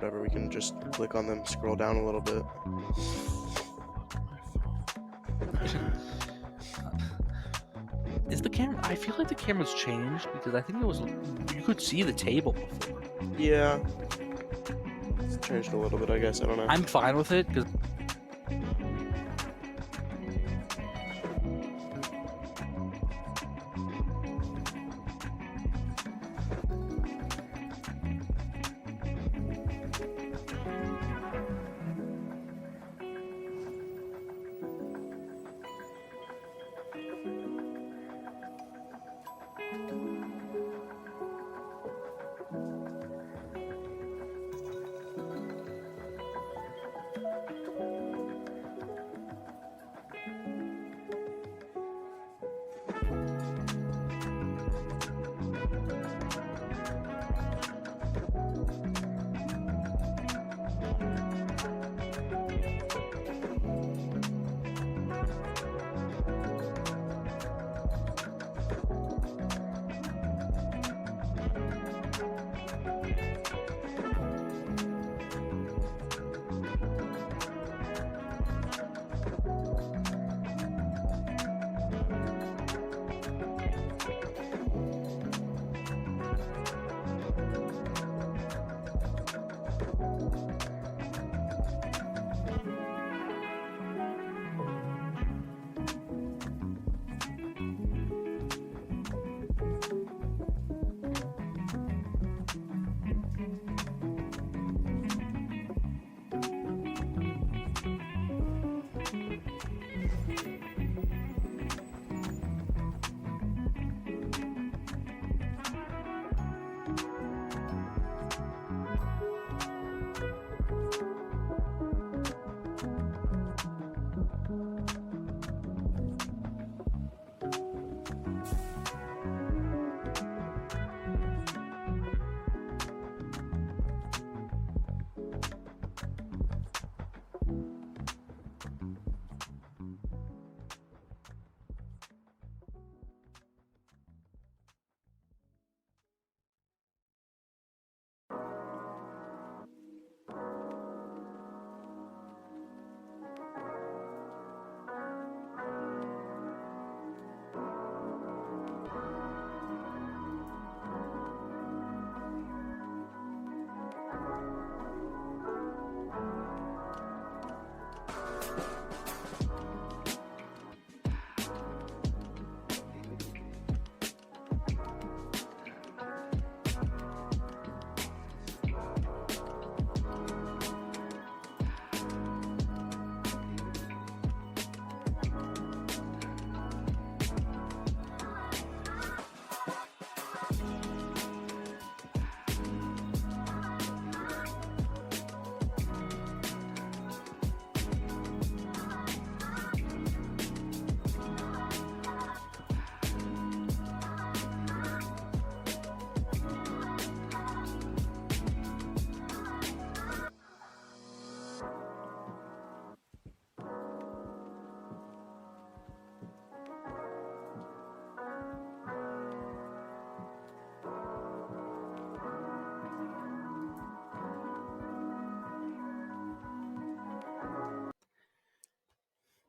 whatever, we can just click on them, scroll down a little bit. Is the camera? I feel like the camera's changed because I think you could see the table before. Yeah. It's changed a little bit, I guess. I don't know. I'm fine with it because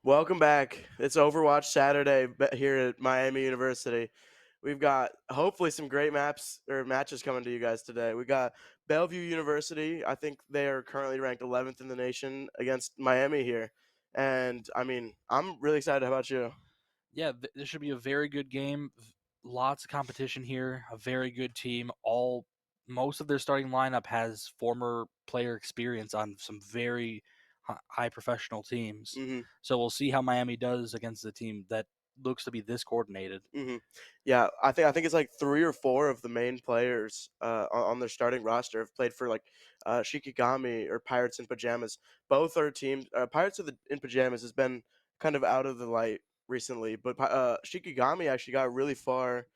Welcome back. It's Overwatch Saturday here at Miami University. We've got hopefully some great matches coming to you guys today. We got Bellevue University. I think they are currently ranked 11th in the nation against Miami here. And I mean, I'm really excited. How about you? yeah, this should be a very good game. Lots of competition here. A very good team. Most of their starting lineup has former player experience on some very high professional teams. Mm-hmm. So we'll see how Miami does against a team that looks to be this coordinated. Mm-hmm. Yeah, I think it's like 3 or 4 of the main players on their starting roster have played for like Shikigami or Pirates in Pajamas. Both are teams. Pirates in Pajamas has been kind of out of the light recently, but Shikigami actually got really far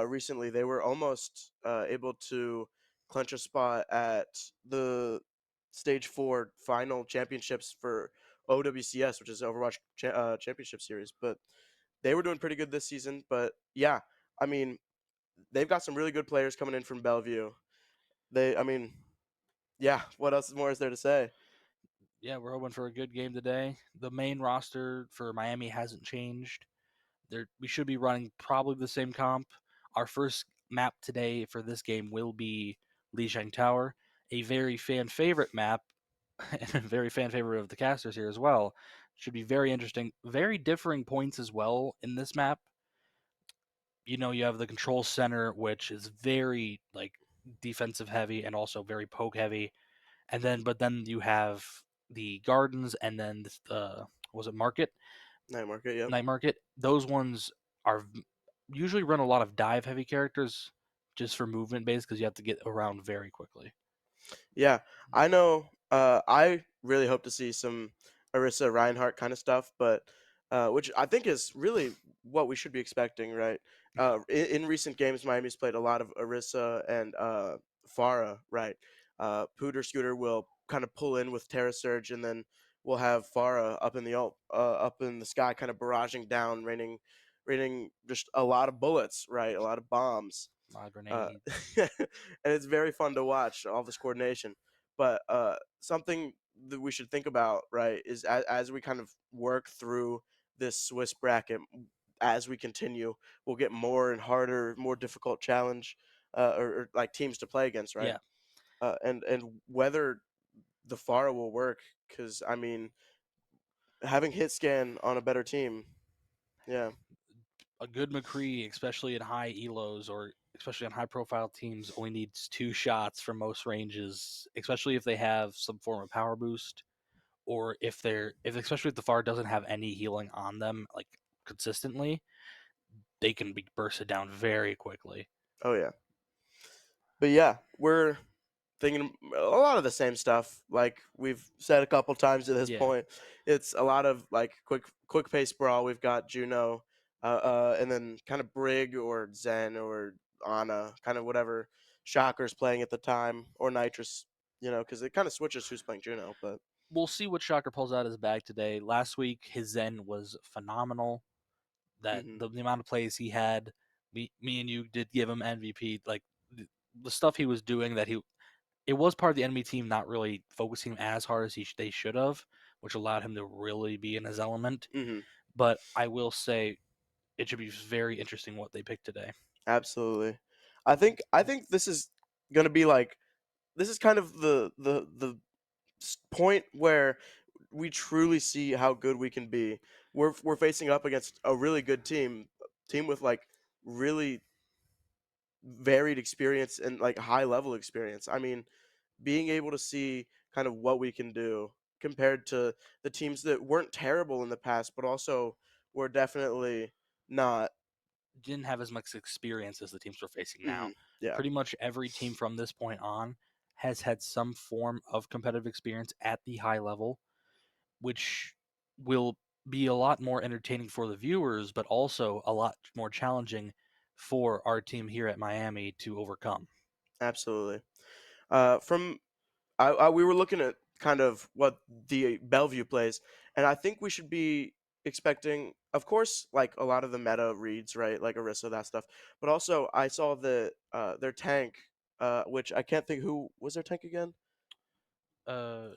recently. They were almost able to clinch a spot at the Stage 4 final championships for OWCS, which is Overwatch Championship Series, but they were doing pretty good this season. But yeah, I mean, they've got some really good players coming in from Bellevue. I mean, Yeah, what else more is there to say? Yeah, we're hoping for a good game today. The main roster for Miami hasn't changed. We should be running probably the same comp. Our first map today for this game will be Lijiang Tower, a very fan favorite map, and a very fan favorite of the casters here as well. Should be very interesting. Very differing points as well in this map. You have the control center, which is very like defensive heavy and also very poke heavy, and then you have the gardens, and then the was it market Night market, yep. night market. Those ones are usually run a lot of dive heavy characters just for movement base because you have to get around very quickly. Yeah, I know. I really hope to see some Arissa Reinhardt kind of stuff, but which I think is really what we should be expecting, right? In recent games, Miami's played a lot of Arissa and Farah, right? Pooter Scooter will kind of pull in with Terra Surge, and then we'll have Farah up in the sky, kind of barraging down, raining just a lot of bullets, right? A lot of bombs. Uh, Grenades. and it's very fun to watch all this coordination. But something that we should think about, right, is as we kind of work through this Swiss bracket, as we continue, we'll get more and harder, more difficult challenge, or like teams to play against, right? Yeah, And whether the FAR will work, because I mean, having hit scan on a better team, yeah, a good McCree, especially in high elos or especially on high profile teams, only needs 2 shots from most ranges, especially if they have some form of power boost, or if especially if the FAR doesn't have any healing on them like consistently, they can be bursted down very quickly. oh yeah, but yeah, we're thinking a lot of the same stuff like we've said a couple times at this Yeah, point. It's a lot of like quick pace brawl. We've got Juno, and then kind of Brig or Zen or Ana, kind of whatever Shocker's playing at the time, or Nitrous, because it kind of switches who's playing Juno. But we'll see what Shocker pulls out of his bag today. Last week, his Zen was phenomenal. That hmm the amount of plays he had, me and you did give him MVP. Like the stuff he was doing, it was part of the enemy team not really focusing as hard as they should have, which allowed him to really be in his element. hmm But I will say it should be very interesting what they pick today. absolutely. I think this is gonna be like this is kind of the point where we truly see how good we can be. We're facing up against a really good team with like really varied experience and like high level experience. I mean, being able to see kind of what we can do compared to the teams that weren't terrible in the past, but also were definitely not. Didn't have as much experience as the teams we're facing now. Yeah, Pretty much every team from this point on has had some form of competitive experience at the high level, which will be a lot more entertaining for the viewers, but also a lot more challenging for our team here at Miami to overcome. absolutely. From we were looking at kind of what the Bellevue plays, and I think we should be expecting, of course, like a lot of the meta reads, right, like Orisa, that stuff. But also, I saw their tank, which I can't think who was their tank again. Uh,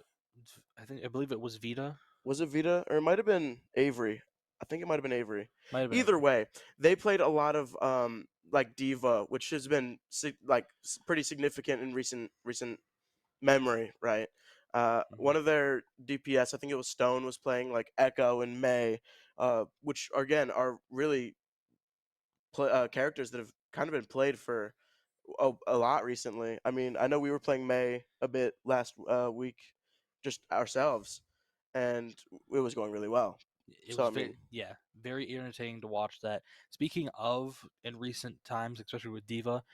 I believe it was Vita. Was it Vita or it might have been Avery? I think it might have been Avery. Might have been Either Avery. way, they played a lot of like Diva, which has been pretty significant in recent memory, right? Mhm. One of their DPS, I think it was Stone, was playing like Echo and May, which again are really characters that have kind of been played for a lot recently. I mean, I know we were playing May a bit last week, just ourselves, and it was going really well. It So was I mean, very entertaining to watch that. Speaking of in recent times, especially with Diva,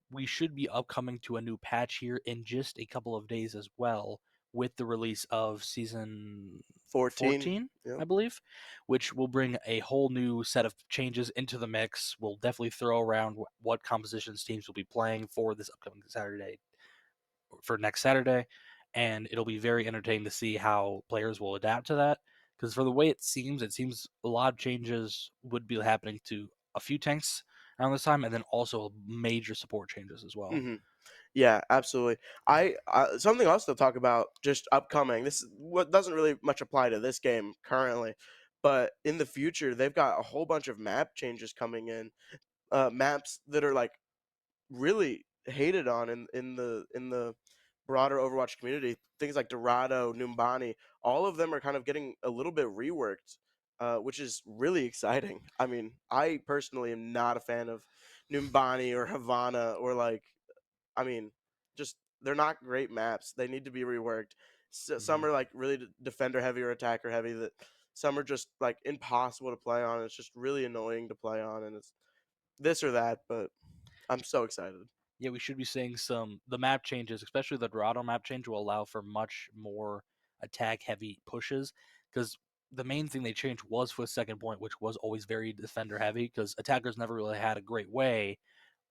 we should be upcoming to a new patch here in just a couple of days as well, with the release of season 14. 14, Yep. I believe, which will bring a whole new set of changes into the mix. We'll definitely throw around what compositions teams will be playing for this upcoming Saturday, for next Saturday, and it'll be very entertaining to see how players will adapt to that. Because for the way it seems a lot of changes would be happening to a few tanks around this time, and then also major support changes as well. hmm Yeah, absolutely. Something else to talk about just upcoming. This is what doesn't really much apply to this game currently, but in the future they've got a whole bunch of map changes coming in. Maps that are like really hated on in the broader Overwatch community. Things like Dorado, Numbani, all of them are kind of getting a little bit reworked, which is really exciting. I mean, I personally am not a fan of Numbani or Havana or like, I mean, just they're not great maps. They need to be reworked. Some Hmm. are like really defender heavy or attacker heavy. That some are just like impossible to play on. It's just really annoying to play on, and it's this or that. But I'm so excited. Yeah, we should be seeing some the map changes, especially the Dorado map change will allow for much more attack heavy pushes because the main thing they changed was for second point, which was always very defender heavy because attackers never really had a great way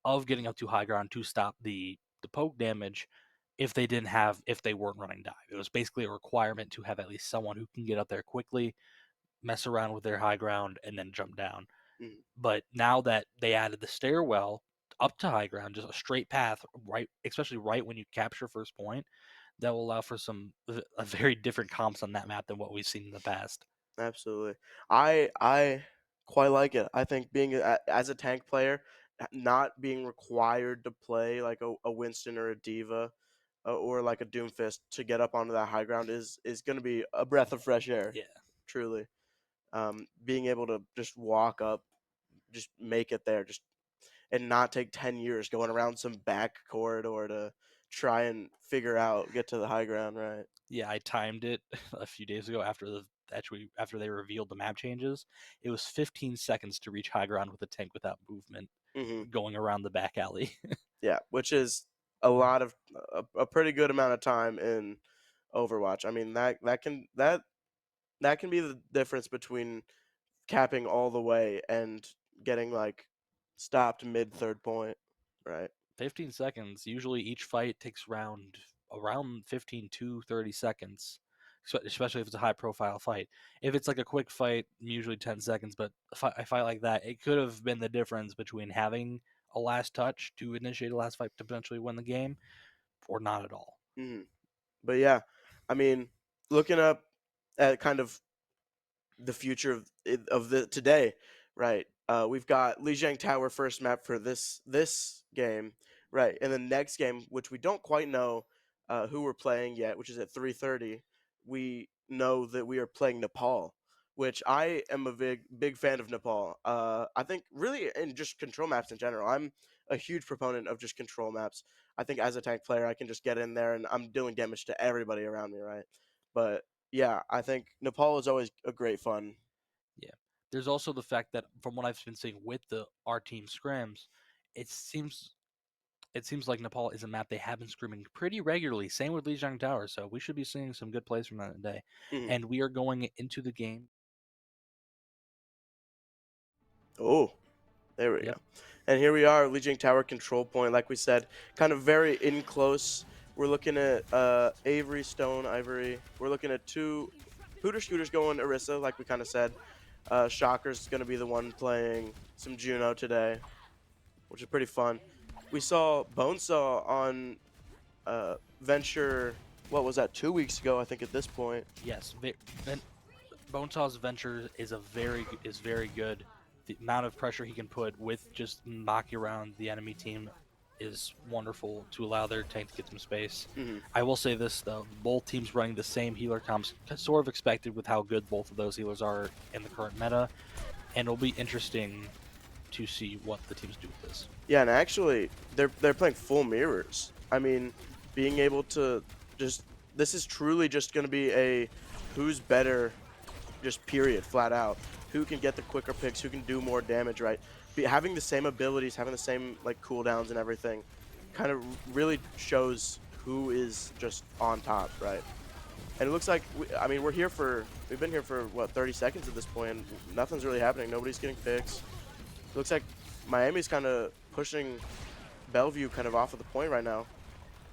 of getting up to high ground to stop the poke damage if they weren't running dive. It was basically a requirement to have at least someone who can get up there quickly, mess around with their high ground, and then jump down. Mhm. But now that they added the stairwell up to high ground, just a straight path, right, especially right when you capture first point, that will allow for some a very different comps on that map than what we've seen in the past. Absolutely. I quite like it. I think being as a tank player, not being required to play like a Winston or a Diva, or like a Doomfist to get up onto that high ground is going to be a breath of fresh air. Yeah. Truly, being able to just walk up, just make it there, just and not take 10 years going around some back corridor to try and figure out get to the high ground. Right. Yeah, I timed it a few days ago after they revealed the map changes. It was 15 seconds to reach high ground with a tank without movement Hmm. going around the back alley. Yeah, which is a lot of a pretty good amount of time in Overwatch. I mean that can be the difference between capping all the way and getting like stopped mid third point, right? 15 seconds. Usually each fight takes around 15 to 30 seconds, especially if it's a high profile fight. If it's like a quick fight, usually 10 seconds, but a fight like that, it could have been the difference between having a last touch to initiate a last fight to potentially win the game or not at all. Hmm. But yeah, I mean, looking up at kind of the future of the today, right? We've got Lijiang Tower first map for this game, right? And the next game, which we don't quite know who we're playing yet, which is at 3:30. We know that we are playing Nepal, which I am a big fan of Nepal. I think really in just control maps in general, I'm a huge proponent of just control maps. I think as a tank player, I can just get in there and I'm dealing damage to everybody around me, right? But yeah, I think Nepal is always a great fun. Yeah. There's also the fact that from what I've been seeing with the our team scrims, it seems it seems like Nepal is a map they have been scrimming pretty regularly. Same with Lijiang Tower, so we should be seeing some good plays from that today. Mhm. And we are going into the game. Oh, there we go. Yep. And here we are, Legion Tower control point. Like we said, kind of very in close. We're looking at Avery, Stone, Ivory. We're looking at two Pooter Scooters going Orisa, like we kind of said. Shocker's going to be the one playing some Juno today, which is pretty fun. We saw Bonesaw on Venture, what was that, 2 weeks ago, I think, at this point. Yes. Bonesaw's Venture is very good. The amount of pressure he can put with just knocking around the enemy team is wonderful to allow their tank to get some space. Hmm. I will say this though, both teams running the same healer comps, sort of expected with how good both of those healers are in the current meta, and it'll be interesting to see what the teams do with this. Yeah, and actually, they're playing full mirrors. I mean, being able to just this is truly just going to be a who's better, just period, flat out. Who can get the quicker picks? Who can do more damage? Right? Having the same abilities, having the same like cooldowns and everything, kind of really shows who is just on top, right? And it looks like I mean we've been here for what 30 seconds at this point, and nothing's really happening. Nobody's getting picks. Looks like Miami's kind of pushing Bellevue kind of off of the point right now.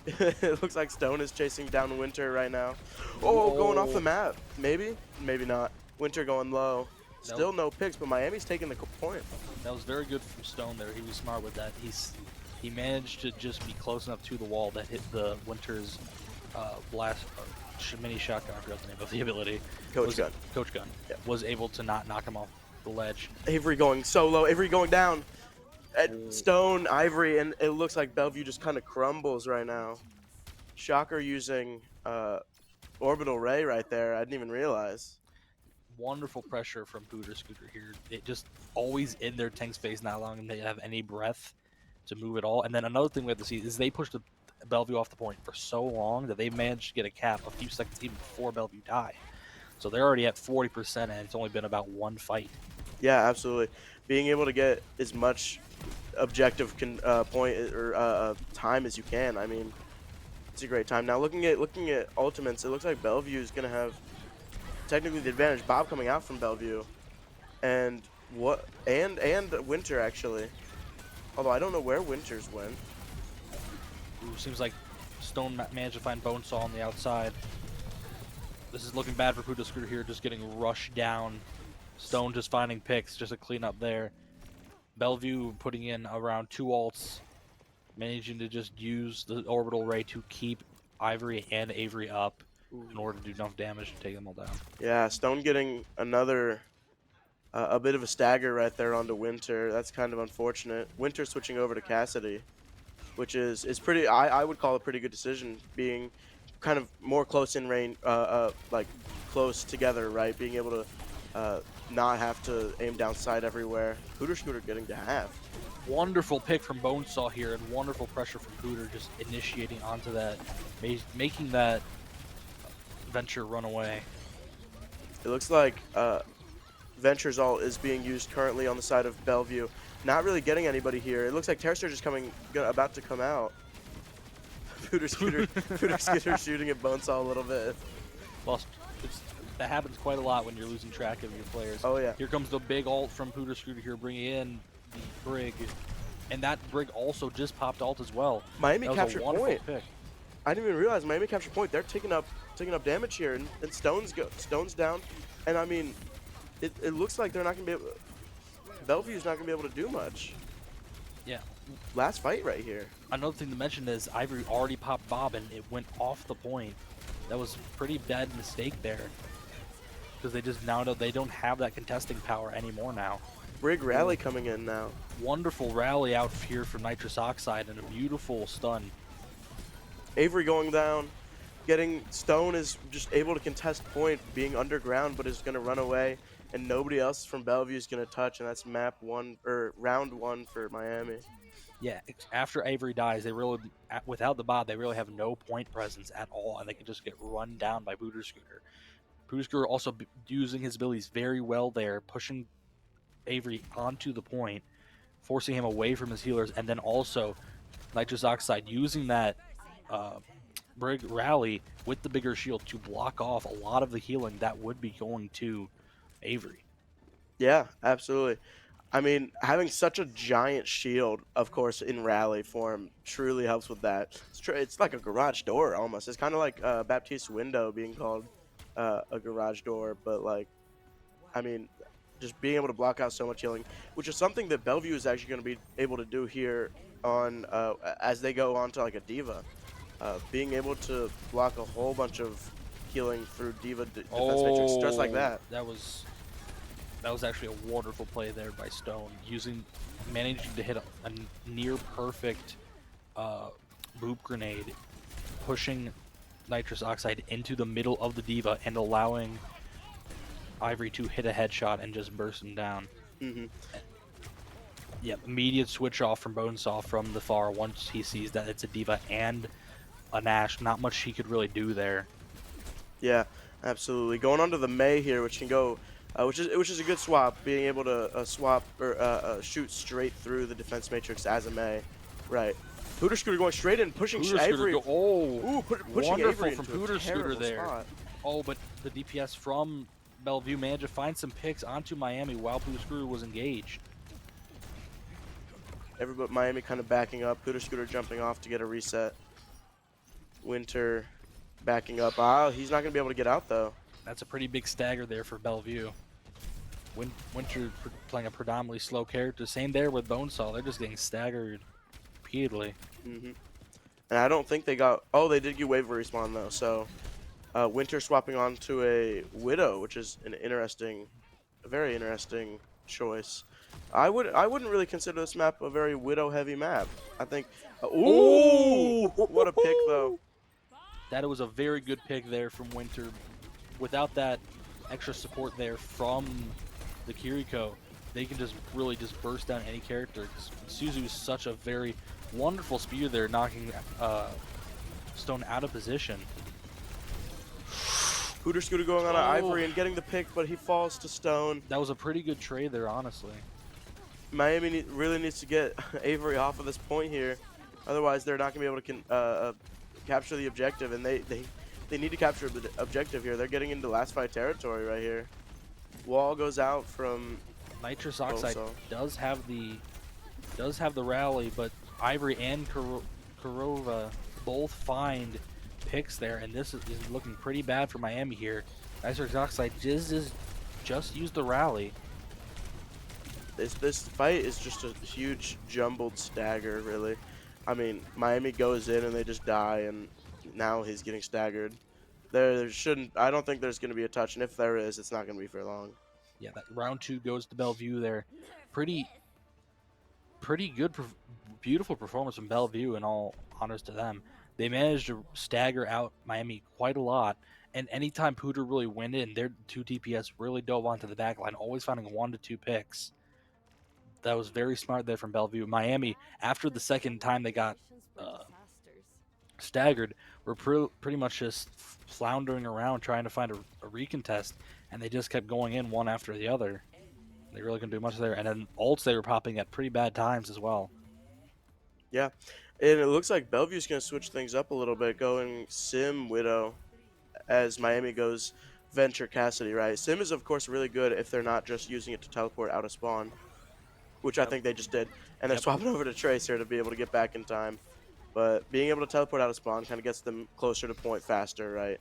It looks like Stone is chasing down Winter right now. Oh, going off the Whoa. map. Maybe, maybe not. Winter going low. That was, Still no picks, but Miami's taking the point. that was very good from Stone there. He was smart with that. He managed to just be close enough to the wall that hit the Winter's blast mini shotgun. I forgot the name of the ability. Coach Was gun. Coach Gun Yeah. was able to not knock him off the ledge. Avery going solo. Avery going down. At Oh, Stone, Ivory, and it looks like Bellevue just kind of crumbles right now. Shocker using orbital ray right there. I didn't even realize. wonderful pressure from Booter Scooter here. It just always in their tank space, not allowing them to have any breath to move at all. And then another thing we have to see is they pushed the Bellevue off the point for so long that they managed to get a cap a few seconds even before Bellevue died. So they're already at 40%, and it's only been about one fight. Yeah, absolutely. Being able to get as much objective point or time as you can. I mean, it's a great time. Now looking at ultimates, it looks like Bellevue is gonna have technically the advantage. Bob coming out from Bellevue, and Winter actually. Although I don't know where Winters went. Ooh, seems like Stone managed to find Bonesaw on the outside. This is looking bad for Booter Scooter here, just getting rushed down. Stone just finding picks, just a cleanup there. Bellevue putting in around 2 ults, managing to just use the orbital ray to keep Ivory and Avery up in order to do enough damage to take them all down. Yeah, Stone getting another a bit of a stagger right there onto Winter. That's kind of unfortunate. Winter switching over to Cassidy, which is pretty. I would call a pretty good decision, being kind of more close in range, like close together, right? Being able to not have to aim down sight everywhere. Hooter Scooter getting to half. Wonderful pick from Bonesaw here, and wonderful pressure from Hooter just initiating onto that, making that Venture run away. It looks like Venture's ult is being used currently on the side of Bellevue. Not really getting anybody here. It looks like Terror Surge is about to come out. Hooter Scooter shooting at Bonesaw a little bit. Well, that happens quite a lot when you're losing track of your players. Oh yeah. Here comes the big ult from Booter Scooter here, bringing in the Brig. And that Brig also just popped ult as well. Miami That was captured a wonderful point. pick. I didn't even realize Miami captured point. They're taking up damage here, and Stone's down. And I mean, it looks like they're not gonna be able. Bellevue's not gonna be able to do much. Yeah. Last fight right here. Another thing to mention is Ivory already popped Bob and it went off the point. That was a pretty bad mistake there. Because they just now know they don't have that contesting power anymore now. Brig rally coming in now. Wonderful rally out here from Nitrous Oxide and a beautiful stun. Avery going down. Getting Stone is just able to contest point, being underground, but is gonna run away, and nobody else from Bellevue is gonna touch, and that's round 1 for Miami. Yeah, after Avery dies, they really, without the bot, they really have no point presence at all, and they can just get run down by Booter Scooter. Booter Scooter also using his abilities very well there, pushing Avery onto the point, forcing him away from his healers, and then also Nitrous Oxide using that Brig rally with the bigger shield to block off a lot of the healing that would be going to Avery. Yeah, absolutely. I mean, having such a giant shield, of course, in rally form truly helps with that. It's like a garage door almost. It's kind of like Baptiste's window being called a garage door, but like, I mean, just being able to block out so much healing, which is something that Bellevue is actually going to be able to do here on as they go on to like a Diva. Being able to block a whole bunch of healing through Diva defense matrix just like that. That was actually a wonderful play there by Stone, managing to hit a near perfect boop grenade, pushing Nitrous Oxide into the middle of the Diva and allowing Ivory to hit a headshot and just burst him down. Yep, immediate switch off from Bonesaw from the far once he sees that it's a Diva and a Nash. Not much he could really do there. Yeah, absolutely. Going on to the May here, which can go, which is a good swap. Being able to swap or shoot straight through the defense matrix as a May, right? Hooter Scooter going straight in, pushing Avery. Pushing wonderful Avery from into a Hooter Scooter terrible there. spot. Oh, but the DPS from Bellevue managed to find some picks onto Miami while Hooter Scooter was engaged. Everybody, Miami kind of backing up. Hooter Scooter jumping off to get a reset. Winter backing up. He's not going to be able to get out, though. That's a pretty big stagger there for Bellevue. Winter playing a predominantly slow character. Same there with Bonesaw. They're just getting staggered repeatedly. hmm And I don't think they got. Oh, they did get wave respawn though. So Winter swapping on to a Widow, which is an interesting, a very interesting choice. I wouldn't really consider this map a very Widow heavy map. I think. Ooh, what a pick though. Oh! That was a very good pick there from Winter. Without that extra support there from the Kiriko, they can just really just burst down any character. Suzu is such a very wonderful spear there, knocking Stone out of position. Hooter Scooter going on an Oh, Ivory and getting the pick, but he falls to Stone. that was a pretty good trade there, honestly. Miami really needs to get Avery off of this point here. Otherwise, they're not going to be able to capture the objective, and they need to capture the objective here. They're getting into last fight territory right here. Wall goes out from Nitrous Oxide Boso. does have the rally, but Ivory and Kurova both find picks there, and this is looking pretty bad for Miami here. Nitrous Oxide just used the rally. This fight is just a huge jumbled stagger, really. I mean, Miami goes in and they just die, and now he's getting staggered. There shouldn't. I don't think there's going to be a touch, and if there is, it's not going to be for long. Yeah, that round 2 goes to Bellevue there. Pretty good, beautiful performance from Bellevue, in all honors to them. They managed to stagger out Miami quite a lot, and anytime Pooter really went in, their 2 DPS really dove onto the back line, always finding 1 to 2 picks. That was very smart there from Bellevue. Miami, after the second time they got staggered, were pretty much just floundering around trying to find a recontest, and they just kept going in one after the other. They really couldn't do much there. And then ults they were popping at pretty bad times as well. Yeah, and it looks like Bellevue's going to switch things up a little bit, going Sim Widow as Miami goes Venture Cassidy, right? Sim is, of course, really good if they're not just using it to teleport out of spawn, which I Yep. think they just did. And they're Yep. swapping over to Tracer to be able to get back in time. But being able to teleport out of spawn kind of gets them closer to point faster, right?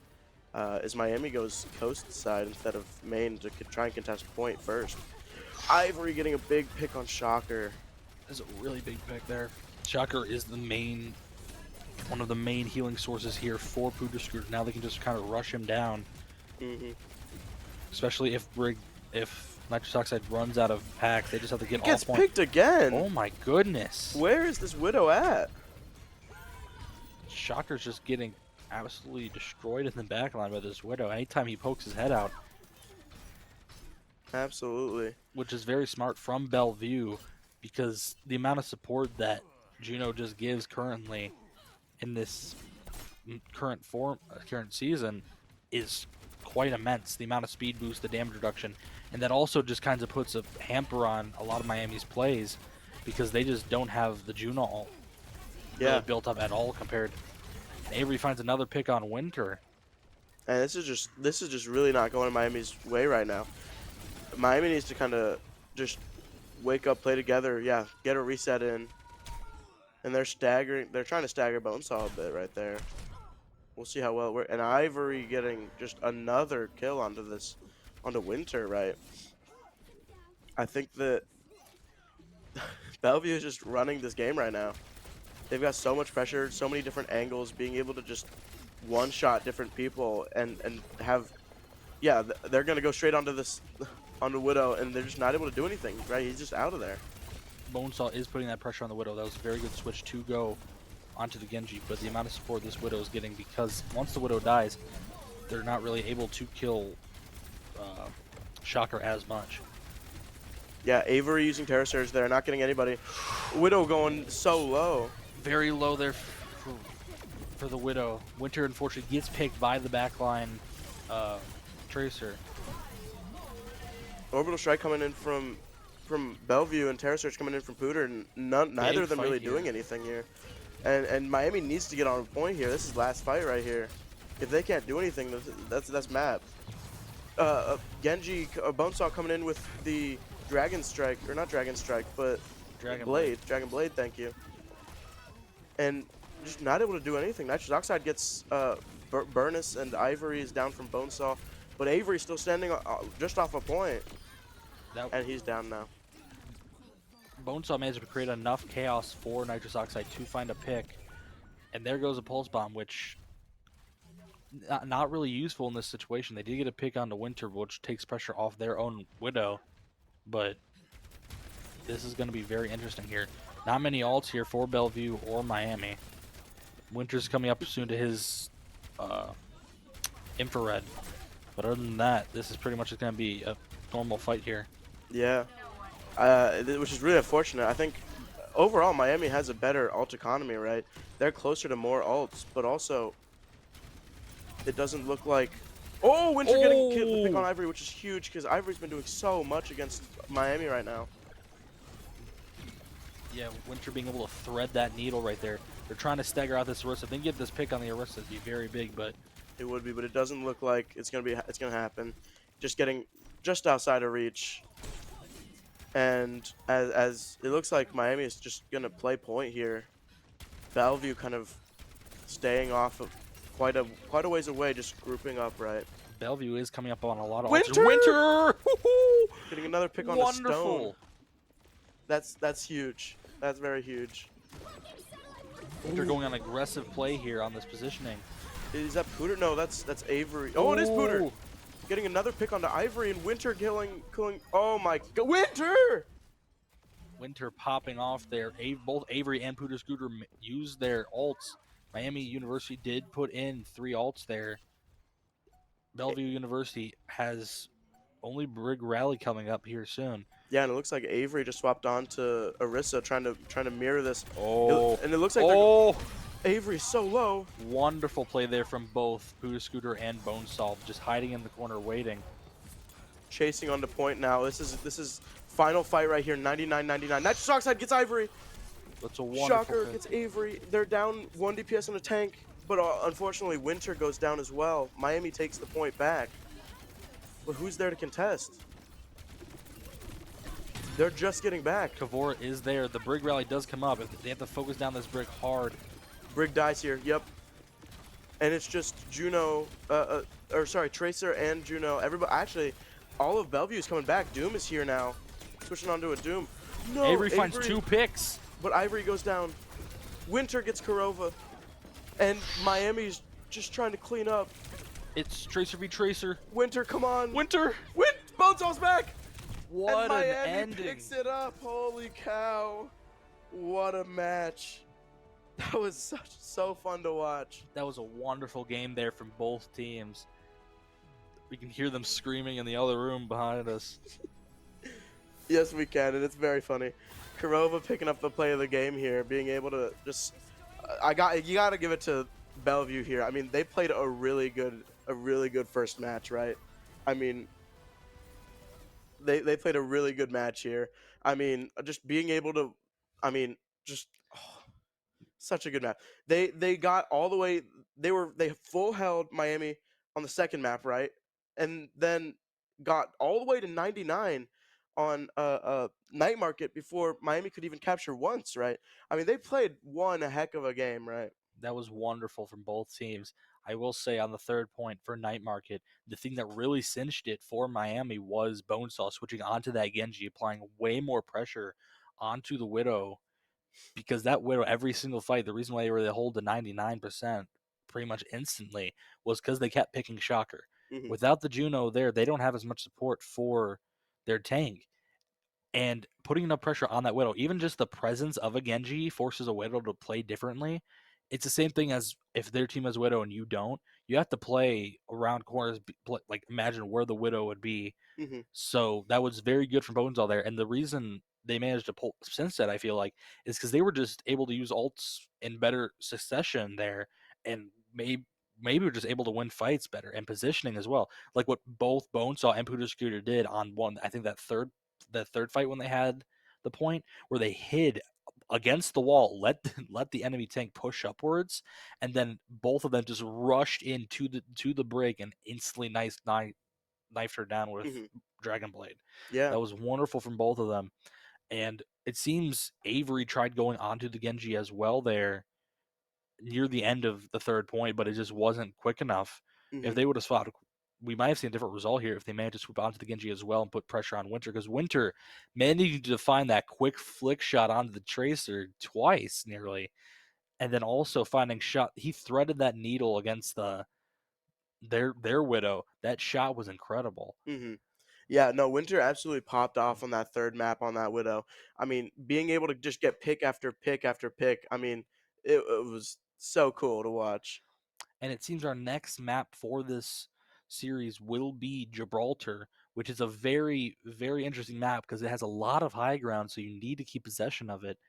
As Miami goes coast side instead of main to try and contest point first. Ivory getting a big pick on Shocker. That's a really big pick there. Shocker is one of the main healing sources here for Pooter. Now they can just kind of rush him down, hmm especially if Nitrous Oxide runs out of packs. They just have to get He gets all point. picked again. Oh my goodness! Where is this Widow at? Shocker's just getting absolutely destroyed in the backline by this Widow. Anytime he pokes his head out, Absolutely. which is very smart from Bellevue, because the amount of support that Juno just gives currently in this current season is quite immense. The amount of speed boost, the damage reduction, and that also just kind of puts a hamper on a lot of Miami's plays, because they just don't have the Juno really built up at all compared. And Avery finds another pick on Winter. And this is just really not going Miami's way right now. Miami needs to kind of just wake up, play together, yeah, get a reset in. And they're staggering. They're trying to stagger Bonesaw a bit right there. We'll see how well it works. And Ivory getting just another kill onto Winter, right? I think that Bellevue is just running this game right now. They've got so much pressure, so many different angles, being able to just one-shot different people and have, yeah, they're gonna go straight onto Widow, and they're just not able to do anything, right? He's just out of there. Bonesaw is putting that pressure on the Widow. That was a very good switch to go onto the Genji, but the amount of support this Widow is getting, because once the Widow dies, they're not really able to kill Shocker as much. Yeah, Avery using Terra Surge there, not getting anybody. Widow going so low. Very low there for the Widow. Winter, unfortunately, gets picked by the backline Tracer. Orbital Strike coming in from Bellevue and Terra Surge coming in from Pooter, and neither of them really doing anything here. And Miami needs to get on a point here. This is last fight right here. If they can't do anything, that's map. Genji, Bonesaw coming in with the Dragon Strike, or not Dragon Strike, but Dragon Dragon Blade, thank you. And just not able to do anything. Nitrous Oxide gets Burnus, and Ivory is down from Bonesaw, but Avery's still standing just off a point. And he's down now. Bonesaw managed to create enough chaos for Nitrous Oxide to find a pick, and there goes a Pulse Bomb, which not really useful in this situation. They did get a pick onto Winter, which takes pressure off their own Widow, but this is going to be very interesting here. Not many ults here for Bellevue or Miami. Winter's coming up soon to his uh, infrared. But other than that, this is pretty much just going to be a normal fight here. Yeah, which is really unfortunate. I think overall Miami has a better ult economy, right? They're closer to more ults, but also it doesn't look like. Oh, Winter getting the pick on Oh! Ivory, which is huge because Ivory's been doing so much against Miami right now. Yeah, Winter being able to thread that needle right there. They're trying to stagger out this Orisa. If they can get this pick on the Orisa, it'd be very big, but It would be, but it doesn't look like it's gonna happen. Just getting just outside of reach, and as it looks like Miami is just gonna play point here. Bellevue kind of staying off of quite a ways away, just grouping up, right? Bellevue is coming up on a lot of ults. Winter Winter! getting another pick on the stone. Wonderful! That's huge. That's very huge. Winter going on aggressive play here on this positioning. Is that Pooter? No, that's Avery. Oh, it is Pooter. Getting another pick onto Ivory and Winter killing. Oh my God, Winter! Winter popping off there. Both Avery and Pooter Scooter used their ults. Miami University did put in 3 ults there. Bellevue University has only Brig Rally coming up here soon. Yeah, and it looks like Avery just swapped on to Orisa, trying to mirror this. Oh, And it looks like Avery's so low. wonderful play there from both Pooter Scooter and Bonesaw, just hiding in the corner waiting. Chasing on the point now. This is final fight right here. 99-99. Nitrous Oxide gets Ivory. That's a wonderful Shocker pick. gets Avery. They're down 1 DPS on a tank, but unfortunately Winter goes down as well. Miami takes the point back. But who's there to contest? They're just getting back. Kavora is there. The Brig Rally does come up. They have to focus down this Brig hard. Brig dies here. Yep. And it's just Juno, or sorry, Tracer and Juno. Everybody, actually, all of Bellevue is coming back. Doom is here now. Switching onto a Doom. No, Avery finds 2 picks. But Ivory goes down. Winter gets Kurova. And Miami's just trying to clean up. It's Tracer v Tracer. Winter, come on. Winter! Bonesaw's back! What and Miami an ending. picks it up. Holy cow. What a match. That was so fun to watch. That was a wonderful game there from both teams. We can hear them screaming in the other room behind us. Yes, we can, and it's very funny. Kurova picking up the play of the game here, being able to just you gotta give it to Bellevue here. I mean, they played a really good first match, right? I mean, they played a really good match here. I mean, just being able to, I mean, just such a good map. They got all the way. They full held Miami on the second map, right? And then got all the way to 99 on Night Market before Miami could even capture once, right? I mean, they played one heck of a game, right? That was wonderful from both teams. I will say on the third point for Night Market, the thing that really cinched it for Miami was Bonesaw switching onto that Genji, applying way more pressure onto the Widow, because that Widow, every single fight, the reason why they were able to hold the 99% pretty much instantly was because they kept picking Shocker. Mm-hmm. Without the Juno there, they don't have as much support for their tank. And putting enough pressure on that Widow, even just the presence of a Genji forces a Widow to play differently. It's the same thing as if their team has Widow and you don't. You have to play around corners, like imagine where the Widow would be. Mm-hmm. So that was very good from Bones all there. And the reason they managed to pull since that, I feel like, is because they were just able to use ults in better succession there, and maybe were just able to win fights better and positioning as well. Like what both Bonesaw and Pooter Scooter did on one, I think that third fight when they had the point where they hid against the wall, let the enemy tank push upwards, and then both of them just rushed into the brig and instantly knifed her down with Mm-hmm. Dragon Blade. Yeah. That was wonderful from both of them. And it seems Avery tried going onto the Genji as well there near the end of the third point, but it just wasn't quick enough. Mm-hmm. If they would have swapped we might have seen a different result here if they manage to swoop onto the Genji as well and put pressure on Winter, because Winter managing to find that quick flick shot onto the Tracer twice nearly, and then also finding shot. He threaded that needle against their Widow. That shot was incredible. Mhm. Yeah, no, Winter absolutely popped off on that 3rd map on that Widow. I mean, being able to just get pick after pick after pick, I mean, it was so cool to watch. And it seems our next map for this series will be Gibraltar, which is a very, very interesting map because it has a lot of high ground, so you need to keep possession of it.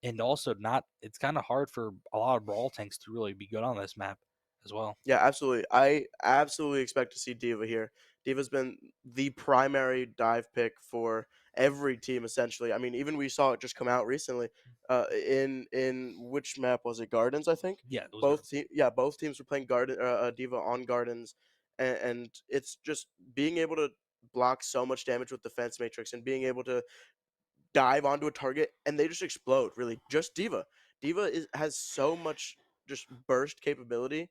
And also not it's kind of hard for a lot of brawl tanks to really be good on this map as well. Yeah, absolutely. I absolutely expect to see Diva here. Diva's been the primary dive pick for every team essentially. I mean, even we saw it just come out recently. In which map was it? Gardens, I think. Yeah, those are Both teams were playing Diva on Gardens, and it's just being able to block so much damage with defense matrix and being able to dive onto a target and they just explode. Really, just Diva. Has so much just burst capability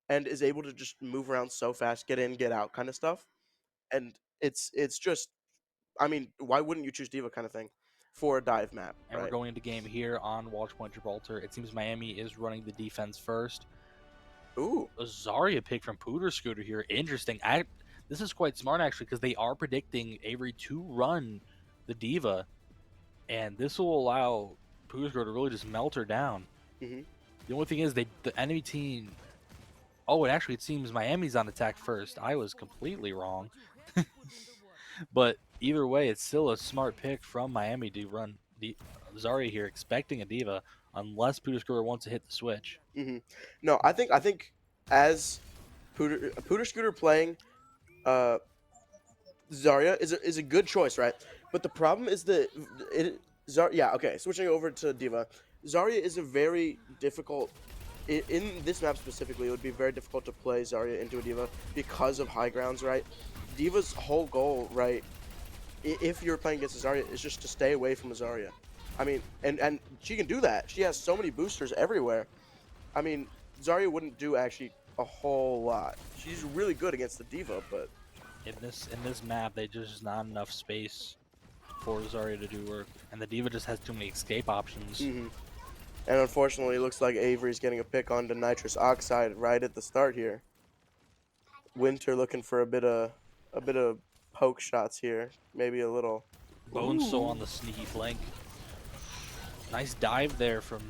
and is able to just move around so fast, get in, get out, kind of stuff. And it's just, I mean, why wouldn't you choose Diva kind of thing for a dive map, and we're right? going into game here on Watch Point Gibraltar. It seems Miami is running the defense first. Ooh. A Zarya pick from Pooter Scooter here. Interesting. This is quite smart actually because they are predicting Avery to run the Diva, and this will allow Pooter Scooter to really just melt her down. Hmm. The only thing is the enemy team. Oh, and actually, it seems Miami's on attack first. I was completely wrong. But either way, it's still a smart pick from Miami to run Zarya here, expecting a diva, unless Pooter wants to hit the switch. Hmm. No, I think as Pooter Scooter playing uh Zarya is a good choice, right? But the problem is that it yeah, okay, switching over to Diva. Zarya is a very difficult in this map specifically, it would be very difficult to play Zarya into a Diva because of high grounds, right? Diva's whole goal, right, if you're playing against Zarya, is just to stay away from Zarya. I mean, and she can do that. She has so many boosters everywhere. I mean, Zarya wouldn't do actually a whole lot. She's really good against the Diva, but In this map, they just not enough space for Zarya to do work, and the diva just has too many escape options. mhm. And unfortunately, it looks like Avery's getting a pick onto nitrous oxide right at the start here. Winter looking for a bit of poke shots here, maybe a little. Bonesaw on Ooh. the sneaky flank. Nice dive there from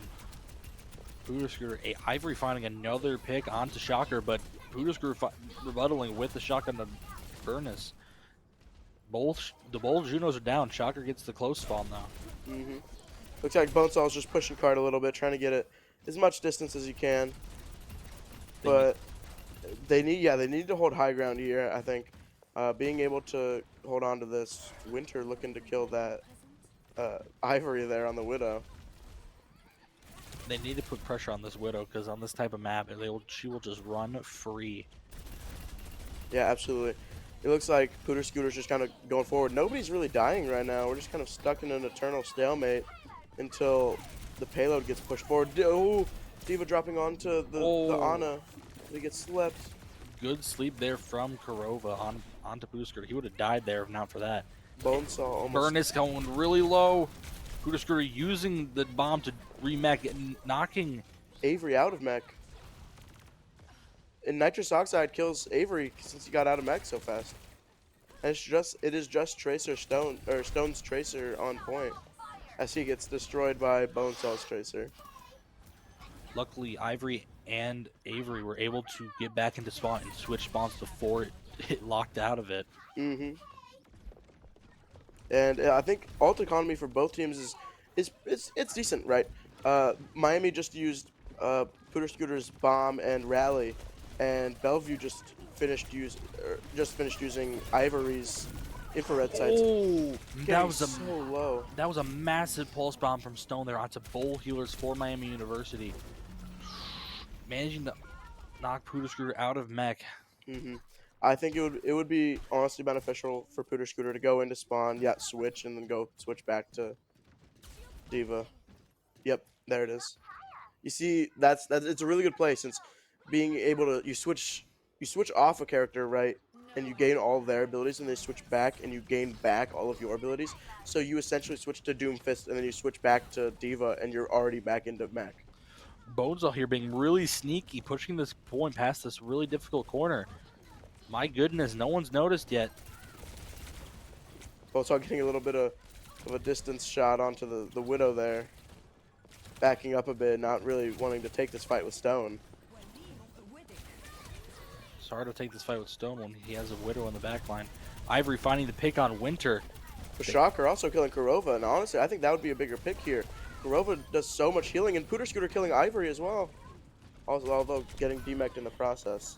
Pooter Scooter. Ivory finding another pick onto Shocker, but Pooter Scooter rebuttaling with the shotgun to Furnace. Both Junos are down. Shocker gets the close spawn though. Hmm. Looks like Bonesaw's just pushing card a little bit, trying to get it as much distance as he can. They need But they need to hold high ground here. I think being able to hold on to this. Winter looking to kill that Ivory there on the Widow. they need to put pressure on this Widow because on this type of map, she will just run free. Yeah, absolutely. It looks like Pooter Scooter's just kind of going forward. Nobody's really dying right now. We're just kind of stuck in an eternal stalemate until the payload gets pushed forward. Oh, Diva dropping onto the Oh, Ana. They get slept. good sleep there from Kurova onto Boosker. He would have died there if not for that. Bonesaw almost. Burn is going really low. Boosker using the bomb to remech and knocking. Avery out of mech. And nitrous oxide kills Avery since he got out of mech so fast. And it is just Tracer Stone or Stone's Tracer on point as he gets destroyed by Bonesaw's Tracer. Luckily, Ivory and Avery were able to get back into spawn and switch spawns before it locked out of it. Hmm. And I think ult economy for both teams is decent, right? Miami just used Pooter Scooter's bomb and rally, and Bellevue just finished using Ivory's infrared sights. Oh, Getting so low. that was a massive pulse bomb from Stone there onto both healers for Miami University, managing to knock Pooter out of mech. Hmm. I think it would be honestly beneficial for Pooter Scooter to go into spawn, yeah, switch, and then go switch back to Diva. Yep, there it is. You see, that's it's a really good play since being able to you switch off a character, right, and you gain all of their abilities, and they switch back, and you gain back all of your abilities. So you essentially switch to Doomfist, and then you switch back to Diva, and you're already back into Mech. Bonesaw here being really sneaky, pushing this point past this really difficult corner. My goodness, no one's noticed yet. Also getting a little bit of a distance shot onto the Widow there, backing up a bit, not really wanting to take this fight with Stone. It's hard to take this fight with Stone when he has a Widow in the backline. Ivory finding the pick on Winter. But Shocker also killing Kurova, and honestly, I think that would be a bigger pick here. Kurova does so much healing, and Pooter Scooter killing Ivory as well. Also, although getting demeched in the process.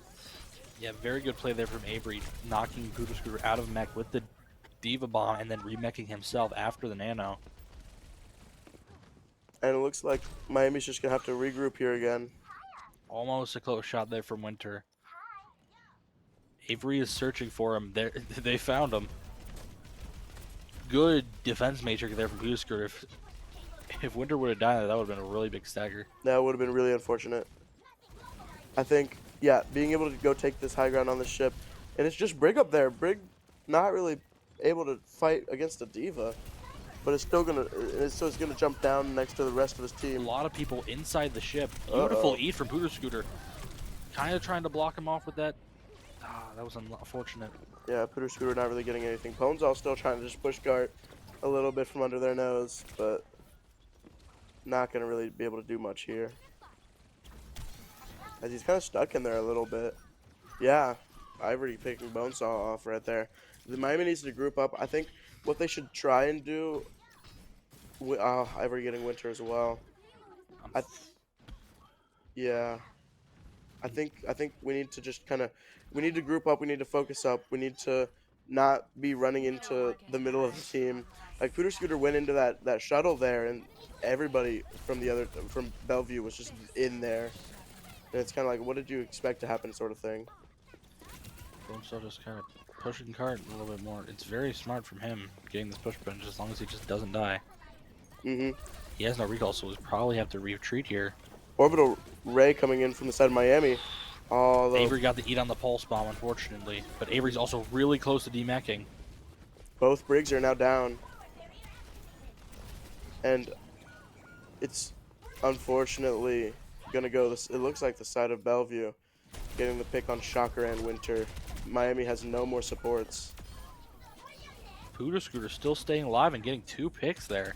Yeah, very good play there from Avery, knocking Poodle Scooter out of mech with the Diva Bomb and then remeching himself after the Nano. And it looks like Miami's just going to have to regroup here again. Almost a close shot there from Winter. Avery is searching for him. They found him. Good defense matrix there from Poodle Scooter. If Winter would have died, that would have been a really big stagger. That would have been really unfortunate. I think, yeah, being able to go take this high ground on the ship. And it's just Brig up there. Brig not really able to fight against a Diva. But it's still gonna jump down next to the rest of his A team. lot of people inside the ship. Beautiful eat from Poodle Scooter. Kind of trying to block him off with that. That was unfortunate. Yeah, Pooter Scooter not really getting anything. Ponzal still trying to just push guard a little bit from under their nose, but not gonna really be able to do much here. As he's kind of stuck in there a little bit. Yeah, Ivory picking Bonesaw off right there. The Miami needs to group up. I think what they should try and do. Ivory getting Winter as well. Yeah, I think we need to just we need to group up. We need to focus up. We need to not be running into the middle of the team. Like Pooter Scooter went into that shuttle there, and everybody from Bellevue was just in there. And it's kind of like, what did you expect to happen, sort of thing. Bonesaw just kind of pushing cart a little bit more. It's very smart from him getting this push bench as long as he just doesn't die. Mhm. He has no recall, so we'll probably have to retreat here. Orbital Ray coming in from the side of Miami. Oh, Avery got the eat on the pulse bomb, unfortunately, but Avery's also really close to demeching. both Briggs are now down, and it's unfortunately gonna go this. It looks like the side of Bellevue getting the pick on Shocker and Winter. Miami has no more supports. Poodle Scooter still staying alive and getting 2 picks there.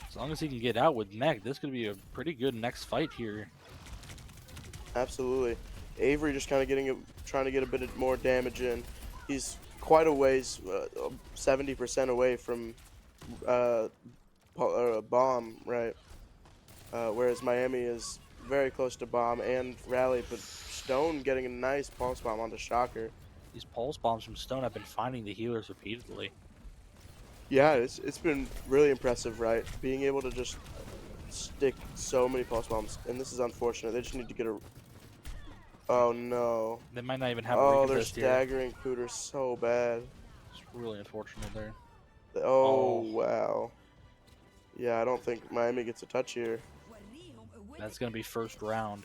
As long as he can get out with mech, this could be a pretty good next fight here. Absolutely. Avery just kind of trying to get a bit more damage in. He's quite a ways, 70% away from Bomb, right? Whereas Miami is very close to Bomb and Rally, but Stone getting a nice pulse bomb onto Shocker. These pulse bombs from Stone have been finding the healers repeatedly. Yeah, it's been really impressive, right? Being able to just stick so many pulse bombs, and this is unfortunate. They just need to get a. Oh no! They might not even have a Oh, they're recontest here. staggering Pooter so bad. It's really unfortunate there. Oh wow! Yeah, I don't think Miami gets a touch here. That's going to be first round.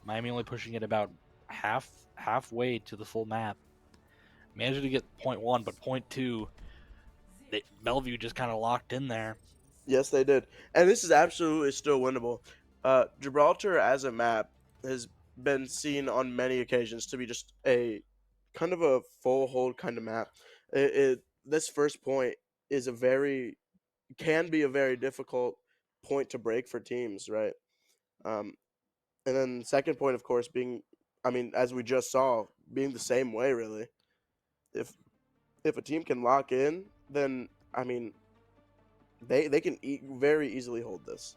Miami only pushing it about halfway to the full map. Managed to get point 1, but point 2, Bellevue just kind of locked in there. Yes, they did, and this is absolutely still winnable. Gibraltar as a map has been seen on many occasions to be just a kind of a full hold kind of map. This first point is can be a very difficult point to break for teams, right? Um, and then the second point, of course, being, I mean, as we just saw, being the same way, really. If if a team can lock in, then I mean, they can very easily hold this.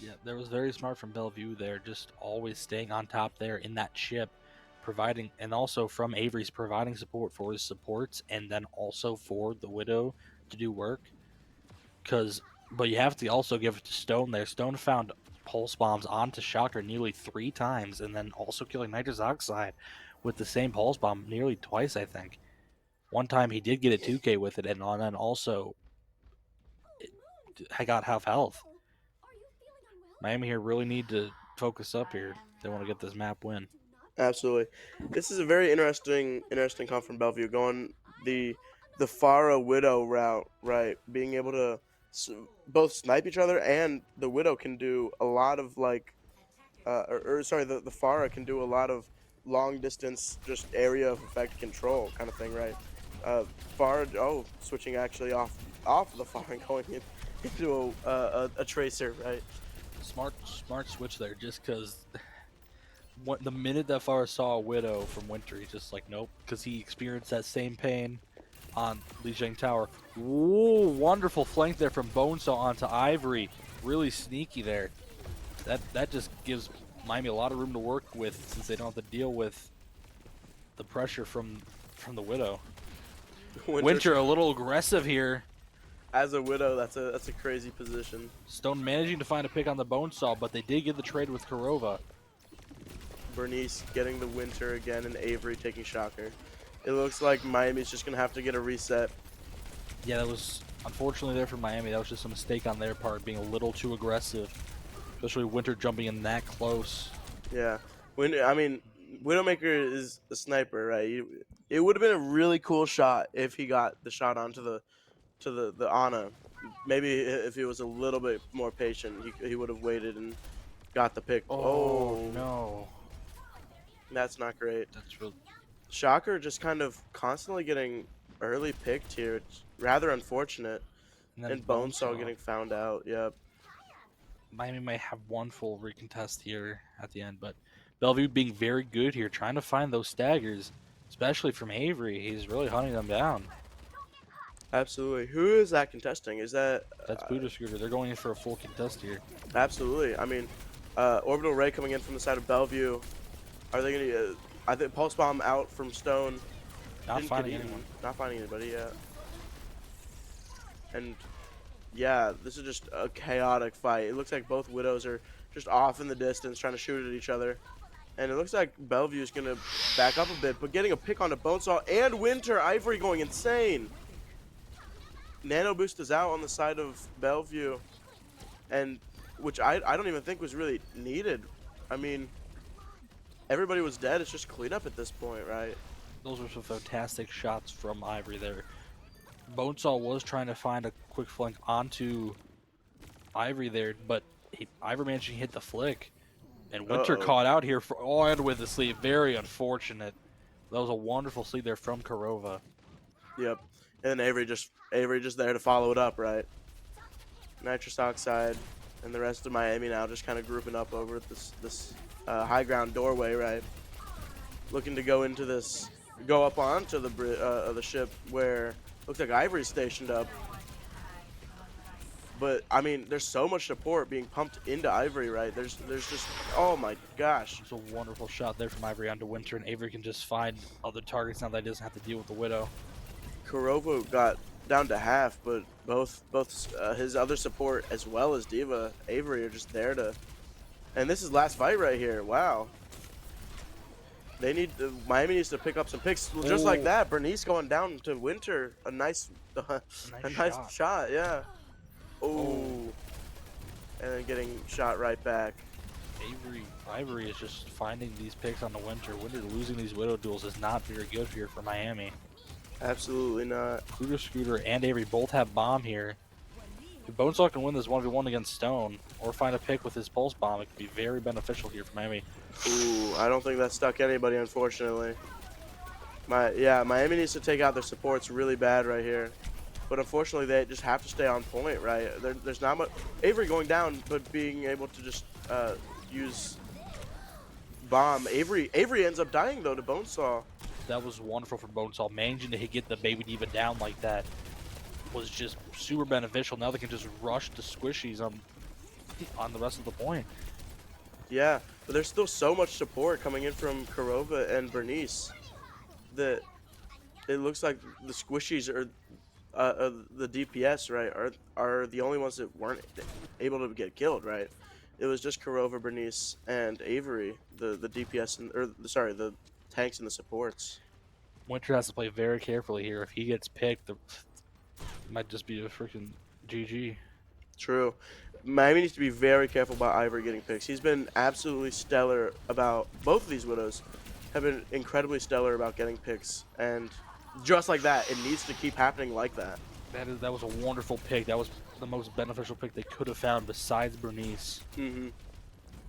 Yeah, that was very smart from Bellevue there, just always staying on top there in that ship, providing, and also from Avery's providing support for his supports, and then also for the Widow to do work. But you have to also give it to Stone there. Stone found pulse bombs onto Shocker nearly 3 times, and then also killing nitrous oxide with the same pulse bomb nearly twice, I think. One time he did get a 2K with it, and then also I got half health. Miami here really need to focus up here. They want to get this map win. Absolutely. This is a very interesting come from Bellevue, going the the Pharah Widow route, right? Being able to s- both snipe each other, and the Widow can do a lot of like, or sorry, the Pharah can do a lot of long distance, just area of effect control kind of thing, right? Uh, Pharah, switching actually off of the Pharah and going into a tracer, right? Smart switch there, just because the minute that Farah saw a widow from Winter, he's just like, nope, because he experienced that same pain on Lijiang Tower. Ooh, wonderful flank there from Bonesaw onto Ivory. Really sneaky there. That just gives Miami a lot of room to work with since they don't have to deal with the pressure from the widow. Winter Winter a little aggressive here. as a Widow, that's a crazy position. Stone managing to find a pick on the Bonesaw, but they did get the trade with Kurova. Bernice getting the Winter again, and Avery taking Shocker. It looks like Miami's just gonna have to get a reset. Yeah, that was unfortunately there for Miami. That was just a mistake on their part, being a little too aggressive, especially Winter jumping in that close. Yeah, I mean, Widowmaker is a sniper, right? It would have been a really cool shot if he got the shot onto the Ana. Maybe if he was a little bit more patient, he would have waited and got the pick. Oh Oh, no, that's not great. that's real. Shocker just kind of constantly getting early picked here. It's rather unfortunate. And then And Bonesaw Bonesaw. getting found out. Yep. Miami might have one full recontest here at the end, but Bellevue being very good here, trying to find those staggers, especially from Avery. He's really hunting them down. Absolutely. Who is that contesting? Is that That's Buddha Scooter. They're going in for a full contest here. absolutely? I mean, Orbital Ray coming in from the side of Bellevue. Are they going to? I think Pulse Bomb out from Stone. Not Didn't get finding eaten. anyone. Not finding anybody yet. And yeah, this is just a chaotic fight. It looks like both Widows are just off in the distance trying to shoot at each other. And it looks like Bellevue is going to back up a bit, but getting a pick onto Bonesaw and Winter. Ivory going insane. Nano Boost is out on the side of Bellevue, and which I don't even think was really needed. I mean, everybody was dead. It's just cleanup at this point, right? Those were some fantastic shots from Ivory there. Bonesaw was trying to find a quick flank onto Ivory there, but Ivory managed to hit the flick. And Winter Uh-oh. caught out here for and with the sleep. Very unfortunate. That was a wonderful sleep there from Kurova. Yep. And then Avery just there to follow it up, right? Nitrous Oxide and the rest of Miami now just kind of grouping up over at this high ground doorway, right? Looking to go up onto the ship where looks like Ivory's stationed up. But I mean, there's so much support being pumped into Ivory, right? There's just, oh my gosh. It's a wonderful shot there from Ivory onto Winter, and Avery can just find other targets now that he doesn't have to deal with the Widow. Kurovo got down to half, but both his other support as well as Diva Avery are just there to. And this is last fight right here. Wow. Miami needs to pick up some picks just like Oh, that. Bernice going down to Winter, a nice a nice nice shot. shot, yeah. Oh, Oh, and then getting shot right back. Ivory is just finding these picks on the Winter. Winter losing these Widow duels is not very good here for Miami. Absolutely not. Scooter and Avery both have bomb here. If Bonesaw can win this 1v1 against Stone or find a pick with his pulse bomb, it could be very beneficial here for Miami. Ooh, I don't think that stuck anybody, unfortunately. Miami needs to take out their supports really bad right here. But unfortunately, they just have to stay on point, right? There's not much. Avery going down, but being able to just use bomb. Avery ends up dying, though, to Bonesaw. That was wonderful for Bonesaw. Managing to get the Baby Diva down like that was just super beneficial. Now they can just rush the squishies on the rest of the point. Yeah, but there's still so much support coming in from Kurova and Bernice that it looks like the squishies are the DPS, right, are the only ones that weren't able to get killed, right? It was just Kurova, Bernice, and Avery, the DPS sorry, the tanks and the supports. Winter has to play very carefully here. If he gets picked, it might just be a freaking GG. True. Miami needs to be very careful about Ivory getting picks. He's been absolutely stellar about both of these Widows. have been incredibly stellar about getting picks, and just like that, it needs to keep happening like that. That was a wonderful pick. That was the most beneficial pick they could have found besides Bernice. Hmm.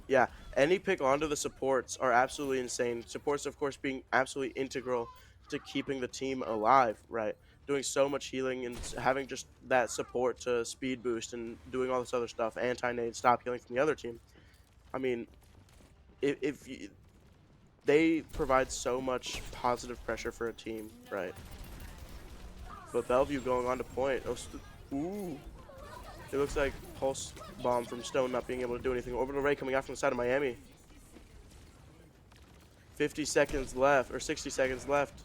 Yeah, any pick onto the supports are absolutely insane. Supports, of course, being absolutely integral to keeping the team alive, right? Doing so much healing and having just that support to speed boost and doing all this other stuff, anti-nade, stop healing from the other team. I mean, if you, they provide so much positive pressure for a team, right? But Bellevue going on to point. Oh, ooh. It looks like Pulse Bomb from Stone not being able to do anything. Orbital Ray coming out from the side of Miami. 50 seconds left, or 60 seconds left.